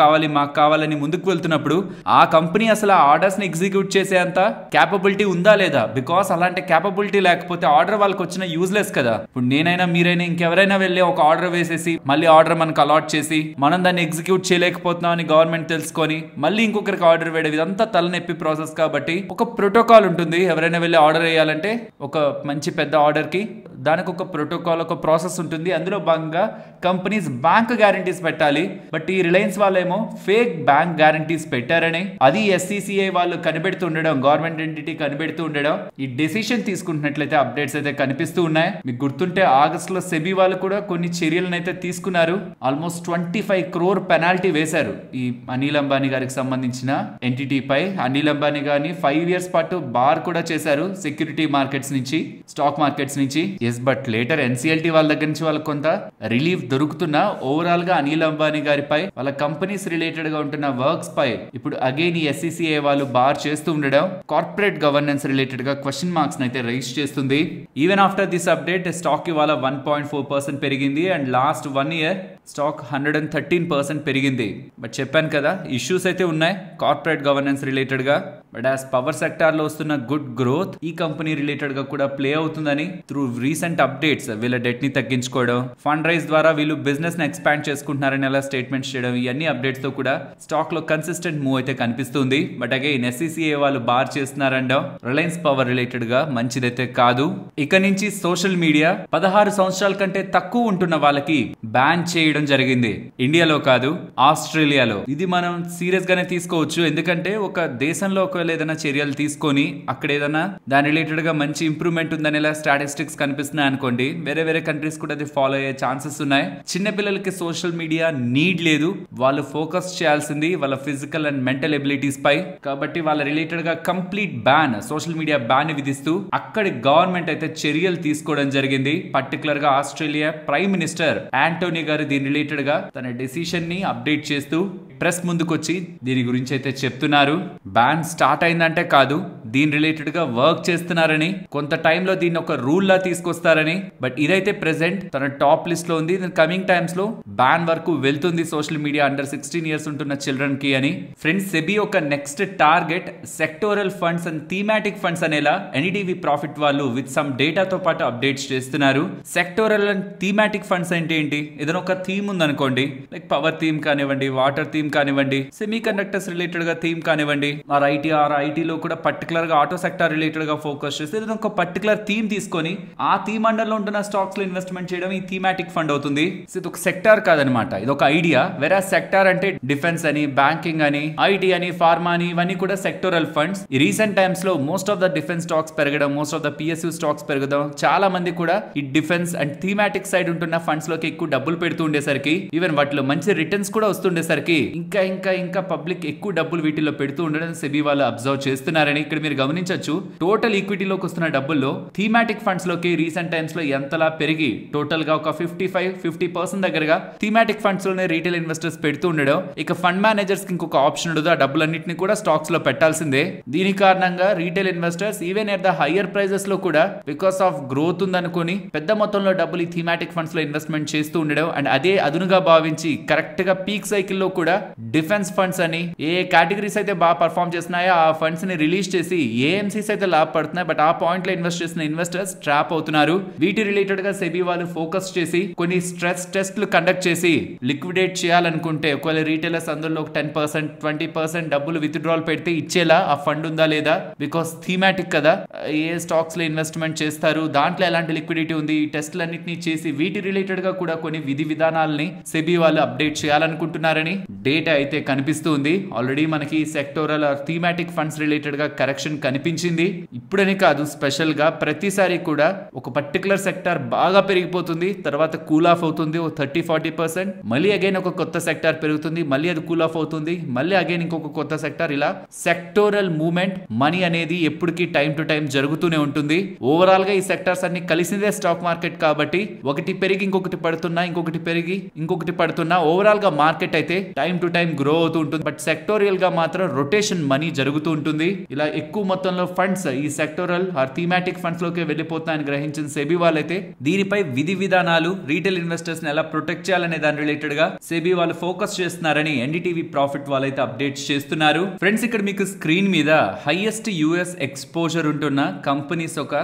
కావాలని ముందుకు వెళ్తున్నప్పుడు ఆ కంపెనీ అసలు ఆ ఆర్డర్స్ ని ఎగ్జిక్యూట్ చేసేంత క్యాపబిలిటీ ఉందా లేదా? బికాస్ అలాంటి క్యాపబిలిటీ లేకపోతే ఆర్డర్ వాళ్ళకి వచ్చిన యూజ్లెస్ కదా. ఇప్పుడు నేనైనా మీరైనా ఇంకెవరైనా వెళ్ళి ఒక ఆర్డర్ వేసేసి మళ్ళీ ఆర్డర్ మనకు అలాట్ చేసి మనం దాన్ని ఎగ్జిక్యూట్ చేయలేకపోతున్నాం అని గవర్నమెంట్ తెలుసుకొని మళ్ళీ ఇంకొకరికి ఆర్డర్ వేయడం, ఇదంతా తలనొప్పి ప్రాసెస్. కాబట్టి ఒక ప్రోటోకాల్ ఉంటుంది. ఎవరైనా వెళ్ళి ఆర్డర్ వేయాలంటే ఒక మంచి పెద్ద ఆర్డర్ కి దానికి ఒక ప్రోటోకాల్, ఒక ప్రాసెస్ ఉంటుంది. అందులో భాగంగా కంపెనీస్ బ్యాంక్ గ్యారంటీస్ పెట్టాలి. బట్ ఈ రిలయన్స్ వాళ్ళేమో ఫేక్ బ్యాంక్ గ్యారంటీస్ పెట్టారని, అది SCCI వాళ్ళు కనిపెడుతుండడం, గవర్నమెంట్ ఎంటిటీ కనిపెడుతుండడం, ఈ డెసిషన్ తీసుకుంటున్నట్లయితే అప్డేట్స్ అయితే కనిపిస్తూ ఉన్నాయి. మీకు గుర్తుంటే ఆగస్ట్ లో సెబీ వాళ్ళు కూడా కొన్ని చర్యలను అయితే తీసుకున్నారు. ఆల్మోస్ట్ 25 crore పెనాల్టీ వేశారు ఈ అనిల్ అంబానీ గారికి సంబంధించిన ఎంటిటీ పై. అనిల్ అంబానీ గారిని 5 years పాటు బార్ కూడా చేశారు సెక్యూరిటీ మార్కెట్స్ నుంచి, స్టాక్ మార్కెట్స్ నుంచి. బట్ లేటర్ NCLT వాళ్ళ దగ్గర నుంచి వాళ్ళకి కొంత రిలీఫ్ దొరుకుతున్నా ఓవరాల్ గా అనిల్ అంబానీ గారిపై, వాళ్ళ కంపెనీస్ రిలేటెడ్ గా ఉంటున్న వర్క్స్ పై ఇప్పుడు అగైన్ ఈ SCCI వాళ్ళు బార్ చేస్తూ ఉండడం కార్పొరేట్ గవర్నెన్స్ రిలేటెడ్ గా క్వశ్చన్ మార్క్స్ అయితే రైజ్ చేస్తుంది. Even after this update stock ఇవాళ 1.4% పెరిగింది అండ్ లాస్ట్ 1 year స్టాక్ 113% పెరిగింది. బట్ చెప్పాను కదా ఇష్యూస్ అయితే ఉన్నాయి కార్పొరేట్ గవర్నెన్స్ రిలేటెడ్ గా. బట్ యాజ్ పవర్ సెక్టార్ లో వస్తున్న గుడ్ గ్రోత్ ఈ కంపెనీ రిలేటెడ్ గా కూడా ప్లే అవుతుందని త్రూ రీసెంట్ అప్డేట్స్ వీళ్ళ డెట్ ని తగ్గించుకోవడం, ఫండ్ రైజ్ ద్వారా వీళ్ళు బిజినెస్ ని ఎక్స్పాండ్ చేసుకుంటున్నారని అలా స్టేట్మెంట్స్ చేయడం, ఇవన్నీ అప్డేట్స్ తో కూడా స్టాక్ లో కన్సిస్టెంట్ మూవ్ అయితే కనిపిస్తుంది. బట్ అగైన్ SCCI వాళ్ళు బార్ చేస్తున్నారంటాం రిలయన్స్ పవర్ రిలేటెడ్ గా మంచిదైతే కాదు. ఇక నుంచి సోషల్ మీడియా 16 సంవత్సరాల కంటే తక్కువ ఉంటున్న వాళ్ళకి బ్యాన్ చేయడం జరిగింది. ఇండియాలో కాదు, ఆస్ట్రేలియాలో. ఇది మనం సీరియస్ గానే తీసుకోవచ్చు. ఎందుకంటే ఒక దేశంలో ఒకవేళ ఏదైనా చర్యలు తీసుకొని అక్కడ ఏదైనా దాని రిలేటెడ్ గా మంచి ఇంప్రూవ్మెంట్ ఉందని ఇలా స్టాటిస్టిక్స్ కనిపిస్తున్నాయి అనుకోండి, వేరే కంట్రీస్ కూడా అది ఫాలో అయ్యే ఛాన్సెస్ ఉన్నాయి. చిన్న పిల్లలకి సోషల్ మీడియా నీడ్ లేదు, వాళ్ళు ఫోకస్ చేయాల్సింది వాళ్ళ ఫిజికల్ అండ్ మెంటల్ ఎబిలిటీస్ పై. కాబట్టి వాళ్ళ రిలేటెడ్ గా complete ban, social media ban విధిస్తూ అక్కడి గవర్నమెంట్ అయితే చర్యలు తీసుకోవడం జరిగింది. పర్టికులర్ గా ఆస్ట్రేలియా ప్రైమ్ మినిస్టర్ యాంటోనీ గారు దీని రిలేటెడ్ గా తన డెసిషన్ ని అప్డేట్ చేస్తూ ప్రెస్ ముందుకొచ్చి దీని గురించి అయితే చెప్తున్నారు. బ్యాన్ స్టార్ట్ అయిందంటే కాదు, దీని రిలేటెడ్ గా వర్క్ చేస్తున్నారని, కొంత టైంలో దీన్ని ఒక రూల్ లా తీసుకొస్తారని. బట్ ఇదైతే ప్రెసెంట్ తన టాప్ లిస్ట్ లో ఉంది. కమింగ్ టైమ్స్ లో బ్యాన్ వరకు వెళ్తుంది సోషల్ మీడియా అండర్ 16 ఇయర్స్ ఉంటున్న చిల్డ్రన్ కి అని. ఫ్రెండ్స్, సెబీ ఒక next target sectoral funds and thematic funds అనేలా ఎన్డీటీవీ ప్రాఫిట్ వాళ్ళు విత్ సమ్ డేటాతో పాటు అప్డేట్స్ చేస్తున్నారు. సెక్టోరల్ అండ్ థీమాటిక్ ఫండ్స్ అంటే ఏంటి? ఏదైనా ఒక థీమ్ ఉందనుకోండి, లైక్ పవర్ థీమ్ కానివ్వండి, వాటర్ థీమ్ కానివ్వండి, సెమీ కండక్టర్స్ రిలేటెడ్ గా థీమ్ కానివ్వండి, ఐటీలో కూడా పర్టికులర్ గా ఆటో సెక్టర్ రిలేటెడ్ గా ఫోకస్ చేస్తే ఏదైనా ఒక పర్టికులర్ థీమ్ తీసుకొని ఆ థీమ్ అండర్ లో ఉంటున్న స్టాక్స్ లో ఇన్వెస్ట్మెంట్ చేయడం ఈ థీమాటిక్ ఫండ్ అవుతుంది. ఇది ఒక సెక్టార్ కాదనమాట, ఇది ఒక ఐడియా. వేరే సెక్టార్ అంటే డిఫెన్స్ అని, బ్యాంకింగ్ అని, ఐటీ అని, ఫార్మా అని, ఇవన్నీ కూడా సెక్టోరల్ ఫండ్స్. ఈ రీసెంట్ టైమ్స్ లో most of the defence stocks పెరగడం, most of the PSU stocks పెరగడం, చాలా మంది కూడా ఈ డిఫెన్స్ అండ్ థీమాటిక్ సైడ్ ఉంటున్న ఫండ్స్ లోకి ఎక్కువ డబ్బులు పెడుతూ ఉండేసరికి, ఈవెన్ వాటిలో మంచి రిటర్న్స్ కూడా వస్తుండేసరికి ఇంకా ఇంకా ఇంకా పబ్లిక్ ఎక్కువ డబ్బులు వీటిలో పెడుతూ ఉండడం సెబీ వాళ్ళు అబ్జర్వ్ చేస్తున్నారని ఇక్కడ మీరు గమనించవచ్చు. టోటల్ ఈక్విటీలోకి వస్తున్న డబ్బుల్లో థీమాటిక్ ఫండ్స్ లోకి రీసెంట్ టైమ్స్ లో ఎంతలా పెరిగి టోటల్ గా ఒక 50% దగ్గరగా థీమాటిక్ ఫండ్స్ లోనే రీటైల్ ఇన్వెస్టర్స్ పెడుతూ ఉండడం. ఇక ఫండ్ మేనేజర్స్ కి ఇంకొక ఆప్షన్ ఉండదు, ఆ డబ్బులన్నింటినీ కూడా స్టాక్స్ లో పెట్టాల్సిందే. దీని కారణంగా retail investors even at the higher prices లో కూడా బికాస్ ఆఫ్ గ్రోత్ ఉందనుకుని పెద్ద మొత్తంలో డబ్బులు ఈ థీమాటిక్ ఫండ్స్ లో ఇన్వెస్ట్మెంట్ చేస్తూ ఉండడం. అండ్ అదే అదునుగా భావించి కరెక్ట్ గా పీక్ సైకిల్ లో కూడా డిఫెన్స్ ఫండ్స్ అని ఏ కేటగిరీస్ అయితే బాగా పర్ఫార్మ్ చేస్తున్నాయో ఆ ఫండ్స్ ని రిలీజ్ చేసి ఏఎంసీస్ అయితే లాభపడుతున్నాయి. బట్ ఆ పాయింట్ లో ఇన్వెస్ట్ చేసిన ఇన్వెస్టర్స్ ట్రాప్ అవుతున్నారు. వీటి రిలేటెడ్ గా సెబీ వాళ్ళు ఫోకస్ చేసి కొన్ని స్ట్రెస్ టెస్ట్లు కండక్ట్ చేసి లిక్విడేట్ చేయాలనుకుంటే, ఒకవేళ రీటైలర్స్ అందులో 10%, 20% డబ్బులు విత్డ్రాల్ పెడితే ఇచ్చేలా ఆ ఫండ్ ఉందా లేదా, బికాస్ థీమాటిక్ కదా, ఏ స్టాక్స్ లో ఇన్వెస్ట్మెంట్ చేస్తారు, దాంట్లో ఎలాంటి లిక్విడిటీ ఉంది, ఈ టెస్ట్లన్నింటినీ చేసి వీటి రిలేటెడ్ గా కూడా కొన్ని విధి విధానాలని సెబీ వాళ్ళు అప్డేట్ చేయాలనుకుంటున్నారని డేటా అయితే కనిపిస్తుంది. ఆల్రెడీ మనకి sectoral or thematic funds related గా కరెక్షన్ కనిపించింది. ఇప్పుడని కాదు, స్పెషల్ గా ప్రతిసారి కూడా ఒక పర్టికులర్ సెక్టార్ బాగా పెరిగిపోతుంది, తర్వాత కూల్ ఆఫ్ అవుతుంది 30-40%, మళ్ళీ అగైన్ ఒక కొత్త సెక్టార్ పెరుగుతుంది, మళ్ళీ అది కూల్ ఆఫ్ అవుతుంది, మళ్ళీ అగైన్ ఇంకొక కొత్త సెక్టార్. ఇలా సెక్టోరల్ మూవ్మెంట్ మనీ అనేది ఎప్పటికీ టైం టు టైం జరుగుతూనే ఉంటుంది. ఓవరాల్ గా ఈ సెక్టార్స్ అన్ని కలిసిందే స్టాక్ మార్కెట్ కాబట్టి ఒకటి పెరిగి ఇంకొకటి పడుతున్నా, ఇంకొకటి పెరిగి ఇంకొకటి పడుతున్నా, ఓవరాల్ గా మార్కెట్ అయితే టైం టు టైం గ్రో అవుతూ ఉంటుంది. బట్ సెక్టోరియల్ గా మాత్రం రొటేషన్ మనీ జరుగుతూ ఉంటుంది. ఇలా ఎక్కువ మొత్తంలో ఫండ్స్ ఈ సెక్టోరల్ ఆర్ థీమాటిక్ ఫండ్స్ లోకి వెళ్ళిపోతాయని గ్రహించిన సెబీ వాళ్ళైతే దీనిపై విధి విధానాలు, రీటైల్ ఇన్వెస్టర్స్ ని ఎలా ప్రొటెక్ట్ చేయాలనే దాని రిలేటెడ్ గా సెబీ వాళ్ళు ఫోకస్ చేస్తున్నారని ఎన్డీటీవీ ప్రాఫిట్ వాళ్ళైతే అప్డేట్స్ చేస్తున్నారు. ఫ్రెండ్స్, ఇక్కడ మీకు స్క్రీన్ మీద హైయెస్ట్ యుఎస్ ఎక్స్పోజర్ ఉంటున్న కంపెనీస్ ఒక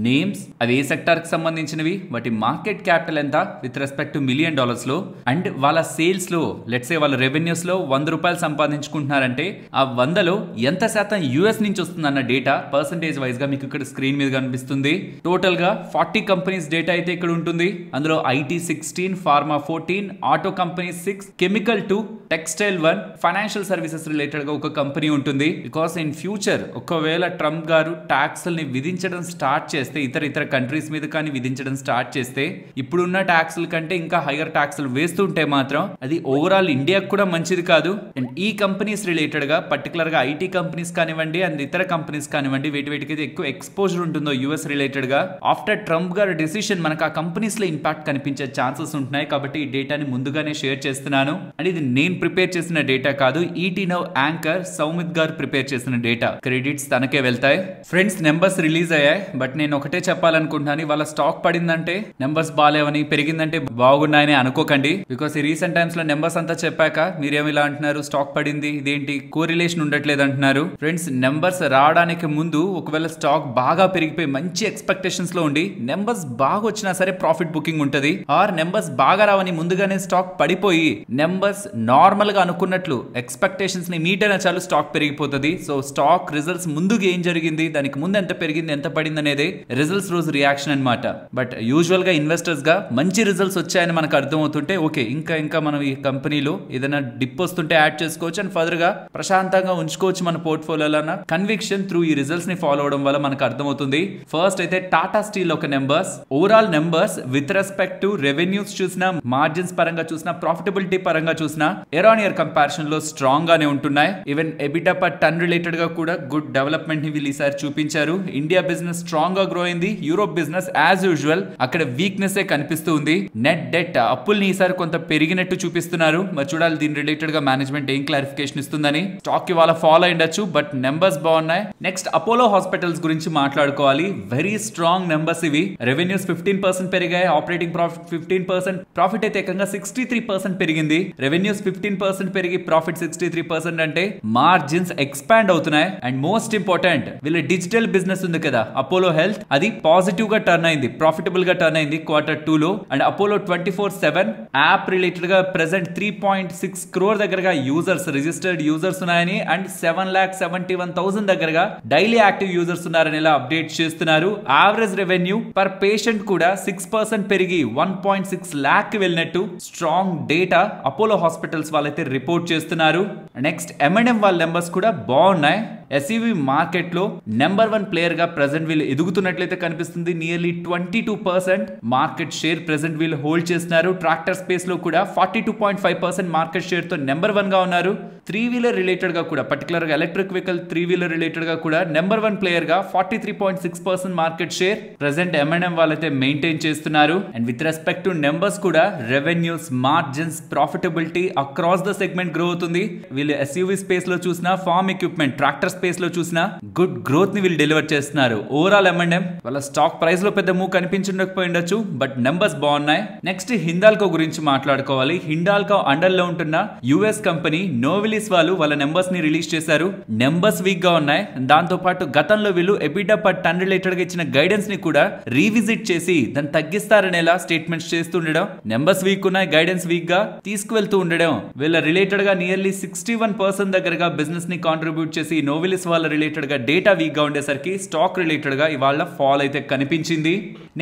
నేమ్స్, అవి ఏ సెక్టార్ కి సంబంధించినవి, వాటి మార్కెట్ క్యాపిటల్ ఎంత విత్ రెస్పెక్ట్ టు $1 మిలియన్ లో, అండ్ వాళ్ళ సేల్స్ లో లెట్స్ సే వాళ్ళ రెవెన్యూస్ లో ₹100 సంపాదించుకుంటున్నారంటే ఆ 100లో ఎంత శాతం యుఎస్ నుంచి వస్తుందన్న డేటా పర్సంటేజ్ వైజ్ గా మీకు ఇక్కడ స్క్రీన్ మీద కనిపిస్తుంది. టోటల్ గా 40 కంపెనీస్ డేటా అయితే ఇక్కడ ఉంటుంది. అందులో IT 16, pharma 14, auto companies 6, chemical 2, textile 1, financial services related గా ఒక కంపెనీ ఉంటుంది. బికాస్ ఇన్ ఫ్యూచర్ ఒకవేళ ట్రంప్ గారు ట్యాక్స్ని విధించడం స్టార్ట్ చేస్తే, ఇతర కంట్రీస్ మీద కానీ విధించడం స్టార్ట్ చేస్తే, ఇప్పుడున్న ట్యాక్స్ల కంటే ఇంకా హైయర్ ట్యాక్స్లు వేస్తుంటే మాత్రం అది ఓవరాల్ ఇండియాకు కూడా మంచిది కాదు. అండ్ ఈ కంపెనీస్ రిలేటెడ్ గా పర్టికులర్ గా ఐటీ కంపెనీస్ కానివ్వండి అండ్ ఇతర కంపెనీస్ కానివ్వండి, వీటికి ఎక్కువ ఎక్స్పోజర్ ఉంటుందో యుఎస్ రిలేటెడ్ గా, ఆఫ్టర్ ట్రంప్ గారి డెసిషన్ మనకు ఆ కంపెనీస్ లో ఇంపాక్ట్ కనిపించే ఛాన్సెస్ ఉంటున్నాయి. కాబట్టి ఈ డేటాని ముందుగానే షేర్ చేస్తున్నాను. అండ్ ఇది నేను ప్రిపేర్ చేసిన డేటా కాదు, ఈటీ నౌ యాంకర్ సౌమిత్ గారు ప్రిపేర్ చేసిన డేటా. క్రెడిట్స్ తనకే వెళ్తాయి. ఫ్రెండ్స్, నెంబర్స్ రిలీజ్ అయ్యాయి. బట్ నేను ఒకటే చెప్పాలనుకుంటున్నాను, వాళ్ళ స్టాక్ పడిందంటే నెంబర్స్ బాగాలేవని, పెరిగిందంటే బాగున్నాయని అనుకోకండి. బికాస్ ఈ రీసెంట్ టైమ్స్ లో నెంబర్స్ అంతా చెప్పాక మీరేమి ఇలా అంటున్నారు, స్టాక్ పడింది, ఇదేంటి కోరిలేషన్ ఉండట్లేదు అంటున్నారు. ఫ్రెండ్స్, నెంబర్స్ రావడానికి ముందు ఒకవేళ స్టాక్ బాగా పెరిగిపోయి మంచి ఎక్స్పెక్టేషన్స్ లో ఉండి నెంబర్స్ బాగా వచ్చినా సరే ప్రాఫిట్ బుకింగ్ ఉంటది. ఆర్ నెంబర్స్ బాగా రావని ముందుగానే స్టాక్ పడిపోయి నెంబర్స్ నార్మల్ గా అనుకున్నట్లు ఎక్స్పెక్టేషన్స్ ని మీట్ అయినా చాలు స్టాక్ పెరిగిపోతుంది. సో స్టాక్ రిజల్ట్స్ ముందుగా ఏం జరిగింది, దానికి ముందు ఎంత పెరిగింది, ఎంత పడింది అనేది రిజల్ట్స్ రోజు రియాక్షన్ అన్నమాట. బట్ యూజువల్ గా ఇన్వెస్టర్స్ గా మంచి రిజల్ట్స్ వచ్చాయని మనకు అర్థమవుతుంటే ఓకే, ఇంకా మనం ఈ కంపెనీలో ఏదైనా డిప్ వస్తుంటే యాడ్ చేసుకోవచ్చు అండ్ ఫర్దర్ గా ప్రశాంతంగా ఉంచుకోవచ్చు మన పోర్ట్ఫోలియోలో అన్న కన్విక్షన్ త్రూ ఈ రిజల్ట్స్ ని ఫాలో అవడం వల్ల మనకు అర్థమవుతుంది. ఫస్ట్ అయితే టాటా స్టీల్ ఒక numbers, overall numbers with respect to revenues చూసినా, మార్జిన్స్ పరంగా చూసినా, ప్రాఫిటబిలిటీ పరంగా చూసినా ఇయర్ ఆన్ ఇయర్ కంపారిజన్ లో స్ట్రాంగ్ గానే ఉంటున్నాయి. Even EBITDA per ton related గా కూడా గుడ్ డెవలప్మెంట్ ని వీళ్ళు ఈసారి చూపించారు. ఇండియా బిజినెస్ స్ట్రాంగ్ గా గ్రో అయింది. యూరోప్ బిజినెస్ యాజ్ యూజువల్ అక్కడ వీక్నెస్ కనిపిస్తుంది. నెట్ డెట్ అప్పుల్ని ఈసారి కొంత పెరిగినట్టు చూపిస్తున్నారు. మరి చూడాలి దీని రిలేటెడ్ రిలేటెడ్ గా మేనేజ్మెంట్ ఏం క్లారిఫికేషన్ ఇస్తుందని స్టాక్ ఇవాళ ఫాలో అయ్యొచ్చు, బట్ నెంబర్స్ బాగున్నాయి. నెక్స్ట్ అపోలో హాస్పిటల్స్ గురించి మాట్లాడుకోవాలి. వెరీ స్ట్రాంగ్ నెంబర్స్ ఇవి. రెవెన్యూస్ 15% పెరిగాయి, ఆపరేటింగ్ ప్రాఫిట్ 15%, ప్రాఫిట్ అయితే ఏకంగా 63% పెరిగింది. రెవెన్యూస్ 15% పెరిగి ప్రాఫిట్ 63% అంటే మార్జిన్స్ ఎక్స్పాండ్ అవుతున్నాయి. అండ్ మోస్ట్ ఇంపార్టెంట్, వీళ్ళ డిజిటల్ బిజినెస్ ఉంది కదా అపోలో హెల్త్, అది పాజిటివ్ గా టర్న్ అయింది, ప్రాఫిటబుల్ గా టర్న్ అయింది Q2 లో. అండ్ అపోలో 24/7 యాప్ రిలేటెడ్ గా ప్రెసెంట్ 3.6 crore దగ్గరగా యూజర్స్, రిజిస్టర్డ్ యూజర్స్ ఉన్నాయని, అండ్ 7,71,000 దగ్గరగా డైలీ యాక్టివ్ యూజర్స్ ఉన్నారని ఇలా అప్డేట్ చేస్తున్నారు. యావరేజ్ రెవెన్యూ పర్ పేషెంట్ కూడా 6% పెరిగి 1.6 lakh వెళ్ళినట్టు స్ట్రాంగ్ డేటా అపోలో హాస్పిటల్స్ వాళ్ళైతే రిపోర్ట్ చేస్తున్నారు. నెక్స్ట్ M&M వాళ్ళ నెంబర్స్ కూడా బాగున్నాయి. ఎస్యూవి మార్కెట్ లో నెంబర్ 1 ప్లేయర్ గా ప్రెసెంట్ వీళ్ళు ఎదుగుతున్నట్లయితే కనిపిస్తుంది. నియర్లీ 22% మార్కెట్ షేర్ ప్రెసెంట్ వీళ్ళు హోల్డ్ చేస్తున్నారు. ట్రాక్టర్ స్పేస్ లో కూడా 42.5% మార్కెట్ షేర్ తో నెంబర్ 1 గా ఉన్నారు. 3-wheeler రిలేటెడ్ గా కూడా పర్టికులర్ గా ఎలక్ట్రిక్ వెహికల్ 3-wheeler రిలేటెడ్ గా కూడా నెంబర్ 1 ప్లేయర్ గా 43.6% మార్కెట్ షేర్ ప్రెసెంట్ M&M వాళ్ళైతే మెయింటైన్ చేస్తున్నారు. And with respect to numbers కూడా revenues, margins, profitability across the segment grow అవుతుంది. వీళ్ళు ఎస్యూవి స్పేస్ లో చూసిన, ఫార్మ్ ఎక్విప్మెంట్, ట్రాక్టర్ స్పేస్ లో చూసిన గుడ్ గ్రోత్ ని వీళ్ళు డెలివర్ చేస్తున్నారు. ఓవరాల్ M&M వాళ్ళ స్టాక్ ప్రైస్ లో పెద్ద మూవ్ కనిపించకపోయిండొచ్చు, బట్ నెంబర్స్ బాగున్నాయి. నెక్స్ట్ హిండాల్కో గురించి మాట్లాడుకోవాలి. హిండాల్కో అండర్ లో ఉంటున్న యుఎస్ కంపెనీ నోవిలిస్ వాళ్ళ నెంబర్స్ ని రిలీజ్ చేశారు. నెంబర్స్ వీక్ గా ఉన్నాయి. దాంతో పాటు గతంలో వీళ్ళు ఎబిటా పర్ టన్ రిలేటెడ్ గా ఇచ్చిన గైడెన్స్ ని కూడా రీవిజిట్ చేసి దాన్ని తగ్గిస్తారనేలా స్టేట్మెంట్స్ చేస్తుండడం, నెంబర్స్ వీక్ ఉన్నాయి, గైడెన్స్ వీక్ గా తీసుకువెళ్తూ ఉండడం, వీళ్ళ రిలేటెడ్ గా నియర్లీ 61% దగ్గరగా బిజినెస్ ని కాంట్రిబ్యూట్ చేసి నోవిలిస్ వాళ్ళ రిలేటెడ్ గా డేటా వీక్ గా ఉండేసరికి స్టాక్ రిలేటెడ్ గా ఇవాళ ఫాల్ అయితే కనిపించింది.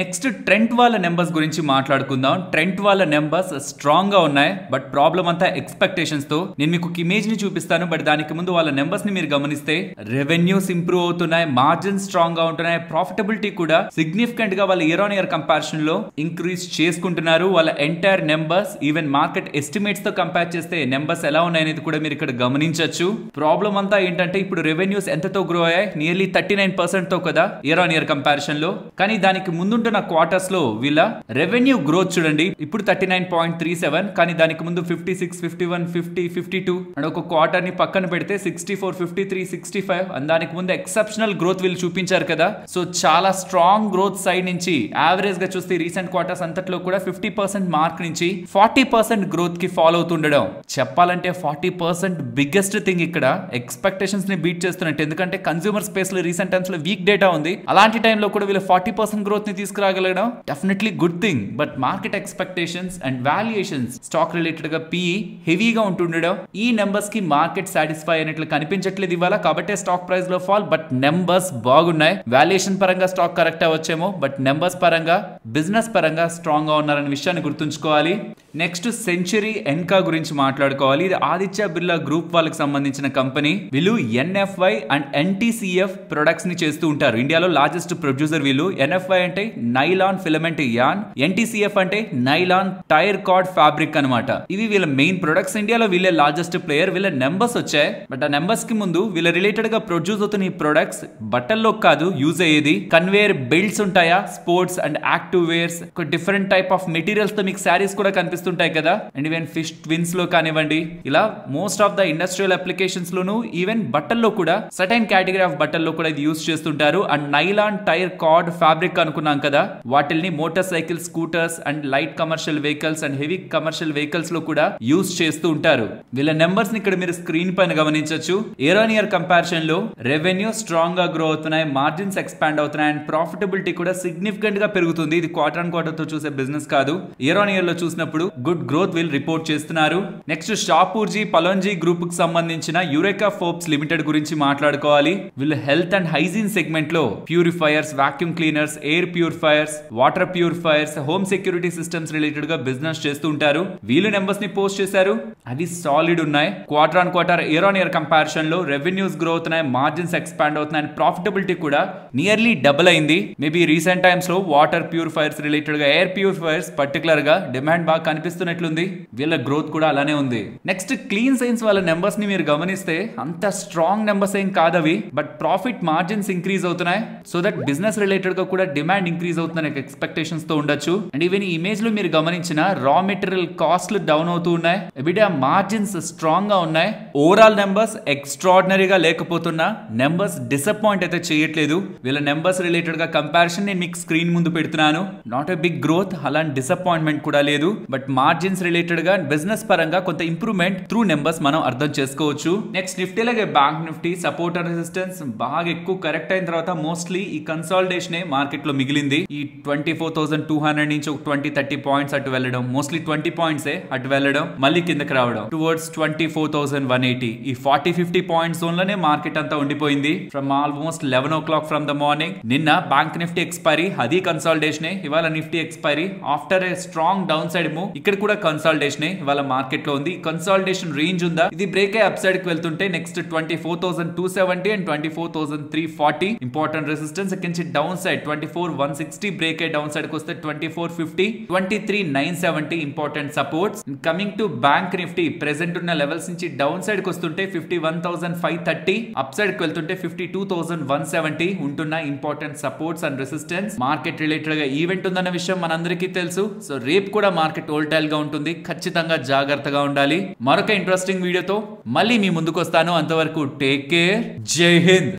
నెక్స్ట్ ట్రెంట్ వాళ్ళ నెంబర్స్ గురించి మాట్లాడుకుందాం. ట్రెంట్ వాళ్ళ నెంబర్స్ స్ట్రాంగ్ గా ఉన్నాయి, బట్ ప్రాబ్లం అంతా ఎక్స్పెక్టేషన్స్ తో. నేను మీకు ఇమేజ్ ని చూపిస్తాను, బట్ దానికి ముందు వాళ్ళ నెంబర్స్ ని మీరు గమనిస్తే రెవెన్యూస్ ఇంప్రూవ్ అవుతున్నాయి, మార్జిన్స్ స్ట్రాంగ్ గా ఉంటున్నాయి, ప్రాఫిటబిలిటీ కూడా సిగ్నిఫికెంట్ గా వాళ్ళ ఇయర్ ఆన్ ఇయర్ కంపారిజన్ లో ఇంక్రీజ్ చేసుకుంటున్నారు. వాళ్ళ entire numbers even market estimates తో కంపేర్ చేస్తే నెంబర్స్ ఎలా ఉన్నాయనేది కూడా మీరు ఇక్కడ గమనించవచ్చు. ప్రాబ్లం అంతా ఏంటంటే ఇప్పుడు రెవెన్యూస్ ఎంతతో గ్రో అయ్యాయి, నియర్లీ 39% తో కదా ఇయర్ ఆన్ ఇయర్ కంపారిజన్ లో. కానీ దానికి ముందుంటున్న క్వార్టర్స్ లో వీళ్ళ రెవెన్యూ గ్రోత్ చూడండి, ఇప్పుడు 39.37, కానీ దానికి ముందు 56, 51, 50, 52 అండ్ ఒక క్వార్టర్ ని పక్కన పెడితే 64, 53, 65 అండ్ దానికి ముందు ఎక్సెప్షనల్ గ్రోత్ వీళ్ళు చూపించారు కదా. సో చాలా స్ట్రాంగ్ గ్రోత్ సైడ్ నుంచి యావరేజ్ గా చూస్తే రీసెంట్ క్వార్టర్స్ అంతట్లో కూడా 50% మార్క్ నుంచి 40% గ్రోత్ కి ఫాలో అవుతుండడం, చెప్పాలంటే 40% బిగ్గెస్ట్ థింగ్. ఇక్కడ ఎక్స్పెక్టేషన్స్ ని బీట్ చేస్తున్నట్టు, ఎందుకంటే కన్స్యూమర్ స్పేస్ లో రీసెంట్ టైమ్స్ లో వీక్ డేటా ఉంది. అలాంటి టైంలో కూడా వీళ్ళు 40% గ్రోత్ ని తీసుకురాగలగడం definitely good thing. But market expectations and valuations stock related గా PE హెవీగా ఉంటుండడం, ఈ నెంబర్స్ కి మార్కెట్ సాటిస్ఫై అయినట్లు కనిపించట్లేదు ఇవాళ, కాబట్టి స్టాక్ ప్రైస్ లో ఫాల్. బట్ నెంబర్స్ బాగున్నాయి. వాల్యుయేషన్ పరంగా స్టాక్ కరెక్ట్ అవ్వచ్చేమో, బట్ నెంబర్స్ పరంగా, బిజినెస్ పరంగా స్ట్రాంగ్ గా ఉన్నారనే విషయాన్ని గుర్తుంచుకోవాలి. నెక్స్ట్ సెంచరీ ఎన్కా గురించి మాట్లాడుకోవాలి. ఇది ఆదిత్య బిర్లా గ్రూప్ వాళ్ళకి సంబంధించిన కంపెనీ. వీళ్ళు NFY అండ్ NTCF ప్రొడక్ట్స్ ని చేస్తూ ఉంటారు. ఇండియాలో లార్జెస్ట్ ప్రొడ్యూసర్ వీళ్ళు. NFY అంటే నైలాన్ ఫిలమెంట్ యాన్, NTCF అంటే నైలాన్ టైర్ కార్డ్ ఫ్యాబ్రిక్ అనమాట. ఇవి వీళ్ళ మెయిన్ ప్రొడక్ట్స్. ఇండియాలో వీళ్ళే లార్జెస్ట్ ప్లేయర్. వీళ్ళ నెంబర్స్ వచ్చాయి, బట్ ఆ నెంబర్స్ కి ముందు వీళ్ళ రిలేటెడ్ గా ప్రొడ్యూస్ అవుతున్న ఈ ప్రొడక్ట్స్ బట్టల్లో కాదు యూజ్ అయ్యేది. కన్వేయర్ బెల్ట్స్ ఉంటాయా, స్పోర్ట్స్ అండ్ యాక్టివ్ వేర్స్, ఒక డిఫరెంట్ టైప్ ఆఫ్ మెటీరియల్స్ తో మీకు శారీస్ కూడా కనిపిస్తుంటాయి కదా. అండ్ ఈవెన్ ఫిష్ ట్విన్స్ లో కానివ్వండి, ఇలా most of the industrial applications loan, even బట్టల్లో కూడా సర్టైన్ కేటగిరీ ఆఫ్ బట్టల్లో కూడా ఇది యూజ్ చేస్తుంటారు. And nylon tyre cord fabric అనుకున్నాం కదా, వాటిల్ని motor cycle, scooters and light commercial vehicles and heavy commercial vehicles లో కూడా యూజ్ చేస్తూ ఉంటారు. వీళ్ళ నెంబర్స్ ని ఇక్కడ మీరు స్క్రీన్ పైన గమనించవచ్చు. ఇయర్ ఆన్ ఇయర్ కంపారిజన్ లో రెవెన్యూ స్ట్రాంగ్ గా గ్రో అవుతున్నాయి, మార్జిన్స్ ఎక్స్పాండ్ అవుతున్నాయి, అండ్ ప్రాఫిటబిలిటీ కూడా సిగ్నిఫికెంట్ గా పెరుగుతుంది. ఇది క్వార్టర్ ఆన్ క్వార్టర్ తో చూసే బిజినెస్ కాదు, ఇయర్ ఆన్ ఇయర్ లో చూసినప్పుడు గుడ్ గ్రోత్ వీళ్ళు రిపోర్ట్ చేస్తున్నారు. నెక్స్ట్ షాపూర్జీ పలోంజీ గ్రూప్ కు సంబంధించిన యురేకా ఫోర్బ్స్ లిమిటెడ్ గురించి మాట్లాడుకోవాలి. వీళ్ళు హెల్త్ అండ్ హైజీన్ సెగ్మెంట్ లో purifiers, vacuum cleaners, air purifiers, water purifiers, home security systems related గా బిజినెస్ చేస్తూ ఉంటారు. వీళ్ళు నెంబర్స్ ని పోస్ట్ చేశారు, అవి సాలిడ్ ఉన్నాయి. Quarter on quarter year on year comparison లో రెవెన్యూస్ గ్రో అవుతున్నాయి, మార్జిన్స్ ఎక్స్పాండ్ అవుతున్నాయి, ప్రాఫిటబిలిటీ కూడా నియర్లీ డబుల్ అయింది. మేబీ రీసెంట్ టైమ్స్ లో వాటర్ ప్యూరిఫైర్స్ రిలేటెడ్ గా, ఎయిర్ ప్యూరిఫైర్స్ పర్టికులర్ గా డిమాండ్ బాగా కనిపిస్తున్నట్లుంది. వీళ్ళ గ్రోత్ కూడా అలానే ఉంది. నెక్స్ట్ క్లీన్ సైన్స్ వాళ్ళ నెంబర్స్ ని మీరు గమనిస్తే అంత స్ట్రాంగ్ నెంబర్స్ ఏం కాదవి, బట్ ప్రాఫిట్ మార్జిన్స్ ఇంక్రీజ్ అవుతున్నాయి. సో దట్ బిజినెస్ రిలేటెడ్ గా కూడా డిమాండ్ ఇంక్రీజ్ అవుతుందని ఎక్స్పెక్టేషన్స్ తో ఉండొచ్చు. అండ్ ఈవెన్ ఈ ఇమేజ్ లో మీరు గమనించిన రా మెటీరియల్ కాస్ట్లు డౌన్ అవుతూ ఉన్నాయి, ఎబిటా మార్జిన్స్ స్ట్రాంగ్ గా ఉన్నాయి. ఓవరాల్ నెంబర్స్ ఎక్స్ట్రాడినరీగా లేకపోతున్నా నెంబర్స్ డిసప్పాయింట్ అయితే చేయట్లేదు. వీళ్ళ నెంబర్స్ రిలేటెడ్ గా కంపారిజన్ నేను మీకు స్క్రీన్ ముందు పెడుతున్నాను. నాట్ ఎ బిగ్ గ్రోత్, అలాంటి డిసప్పాయింట్మెంట్ కూడా లేదు, బట్ మార్జిన్స్ రిలేటెడ్ గా బిజినెస్ పరంగా కొంత ఇంప్రూవ్మెంట్ త్రూ నెంబర్స్ మనం అర్థం చేసుకోవచ్చు. నెక్స్ట్ నిఫ్టీ లాగే bank Nifty support and resistance బాగా ఎక్కువ కరెక్ట్ అయిన తర్వాత మోస్ట్లీ ఈ కన్సాలిడేషన్ మార్కెట్ లో మిగిలింది. ఈ 24,200 నుంచి ఒక 20-30 పాయింట్స్ అటు వెళ్ళడం, మోస్ట్లీ 20 పాయింట్స్ అటు వెళ్ళడం, మళ్ళీ కిందకి రావడం టువర్డ్స్ 24,180. ఈ 40-50 పాయింట్స్ జోన్ లోనే మార్కెట్ అంతా ఉండిపోయింది from almost 11 o'clock from the morning. నిన్న బ్యాంక్ నిఫ్టీ ఎక్స్పైరీ, అది కన్సాలిడేషన్. ఇవాళ Nifty expiry after a strong down side move, ఇక్కడ కూడా కన్సాలిడేషన్ ఇవాళ మార్కెట్ లో ఉంది. కన్సాలిడేషన్ రేంజ్ ఉందా, ఇది బ్రేక్ అయ్యి అప్ సైడ్ కి వెళ్తుంటే నెక్స్ట్ 24,270 అండ్ 24,340 ఇంపార్టెంట్ రెసిస్టెన్స్. ఇక్కడ నుంచి డౌన్ సైడ్ 24,160 బ్రేక్ అయ్యి డౌన్ సైడ్ కి వస్తే 24,50, 23,970 important supports. Coming to bank Nifty present ఉన్న లెవెల్స్ నుంచి డౌన్ సైడ్ కి వస్తుంటే 51,530, అప్ సైడ్ కి వెళ్తుంటే 52,170 ఉంటున్న important supports and resistance. Market related గా ఈవెంట్ ఉందన్న విషయం మనందరికీ తెలుసు. సో రేపు కూడా మార్కెట్ వోల్టైల్ గా ఉంటుంది, ఖచ్చితంగా జాగ్రత్తగా ఉండాలి. మరొక ఇంట్రెస్టింగ్ వీడియోతో మళ్ళీ మీ ముందుకు వస్తాను. అంతవరకు టేక్ కేర్, జై హింద్.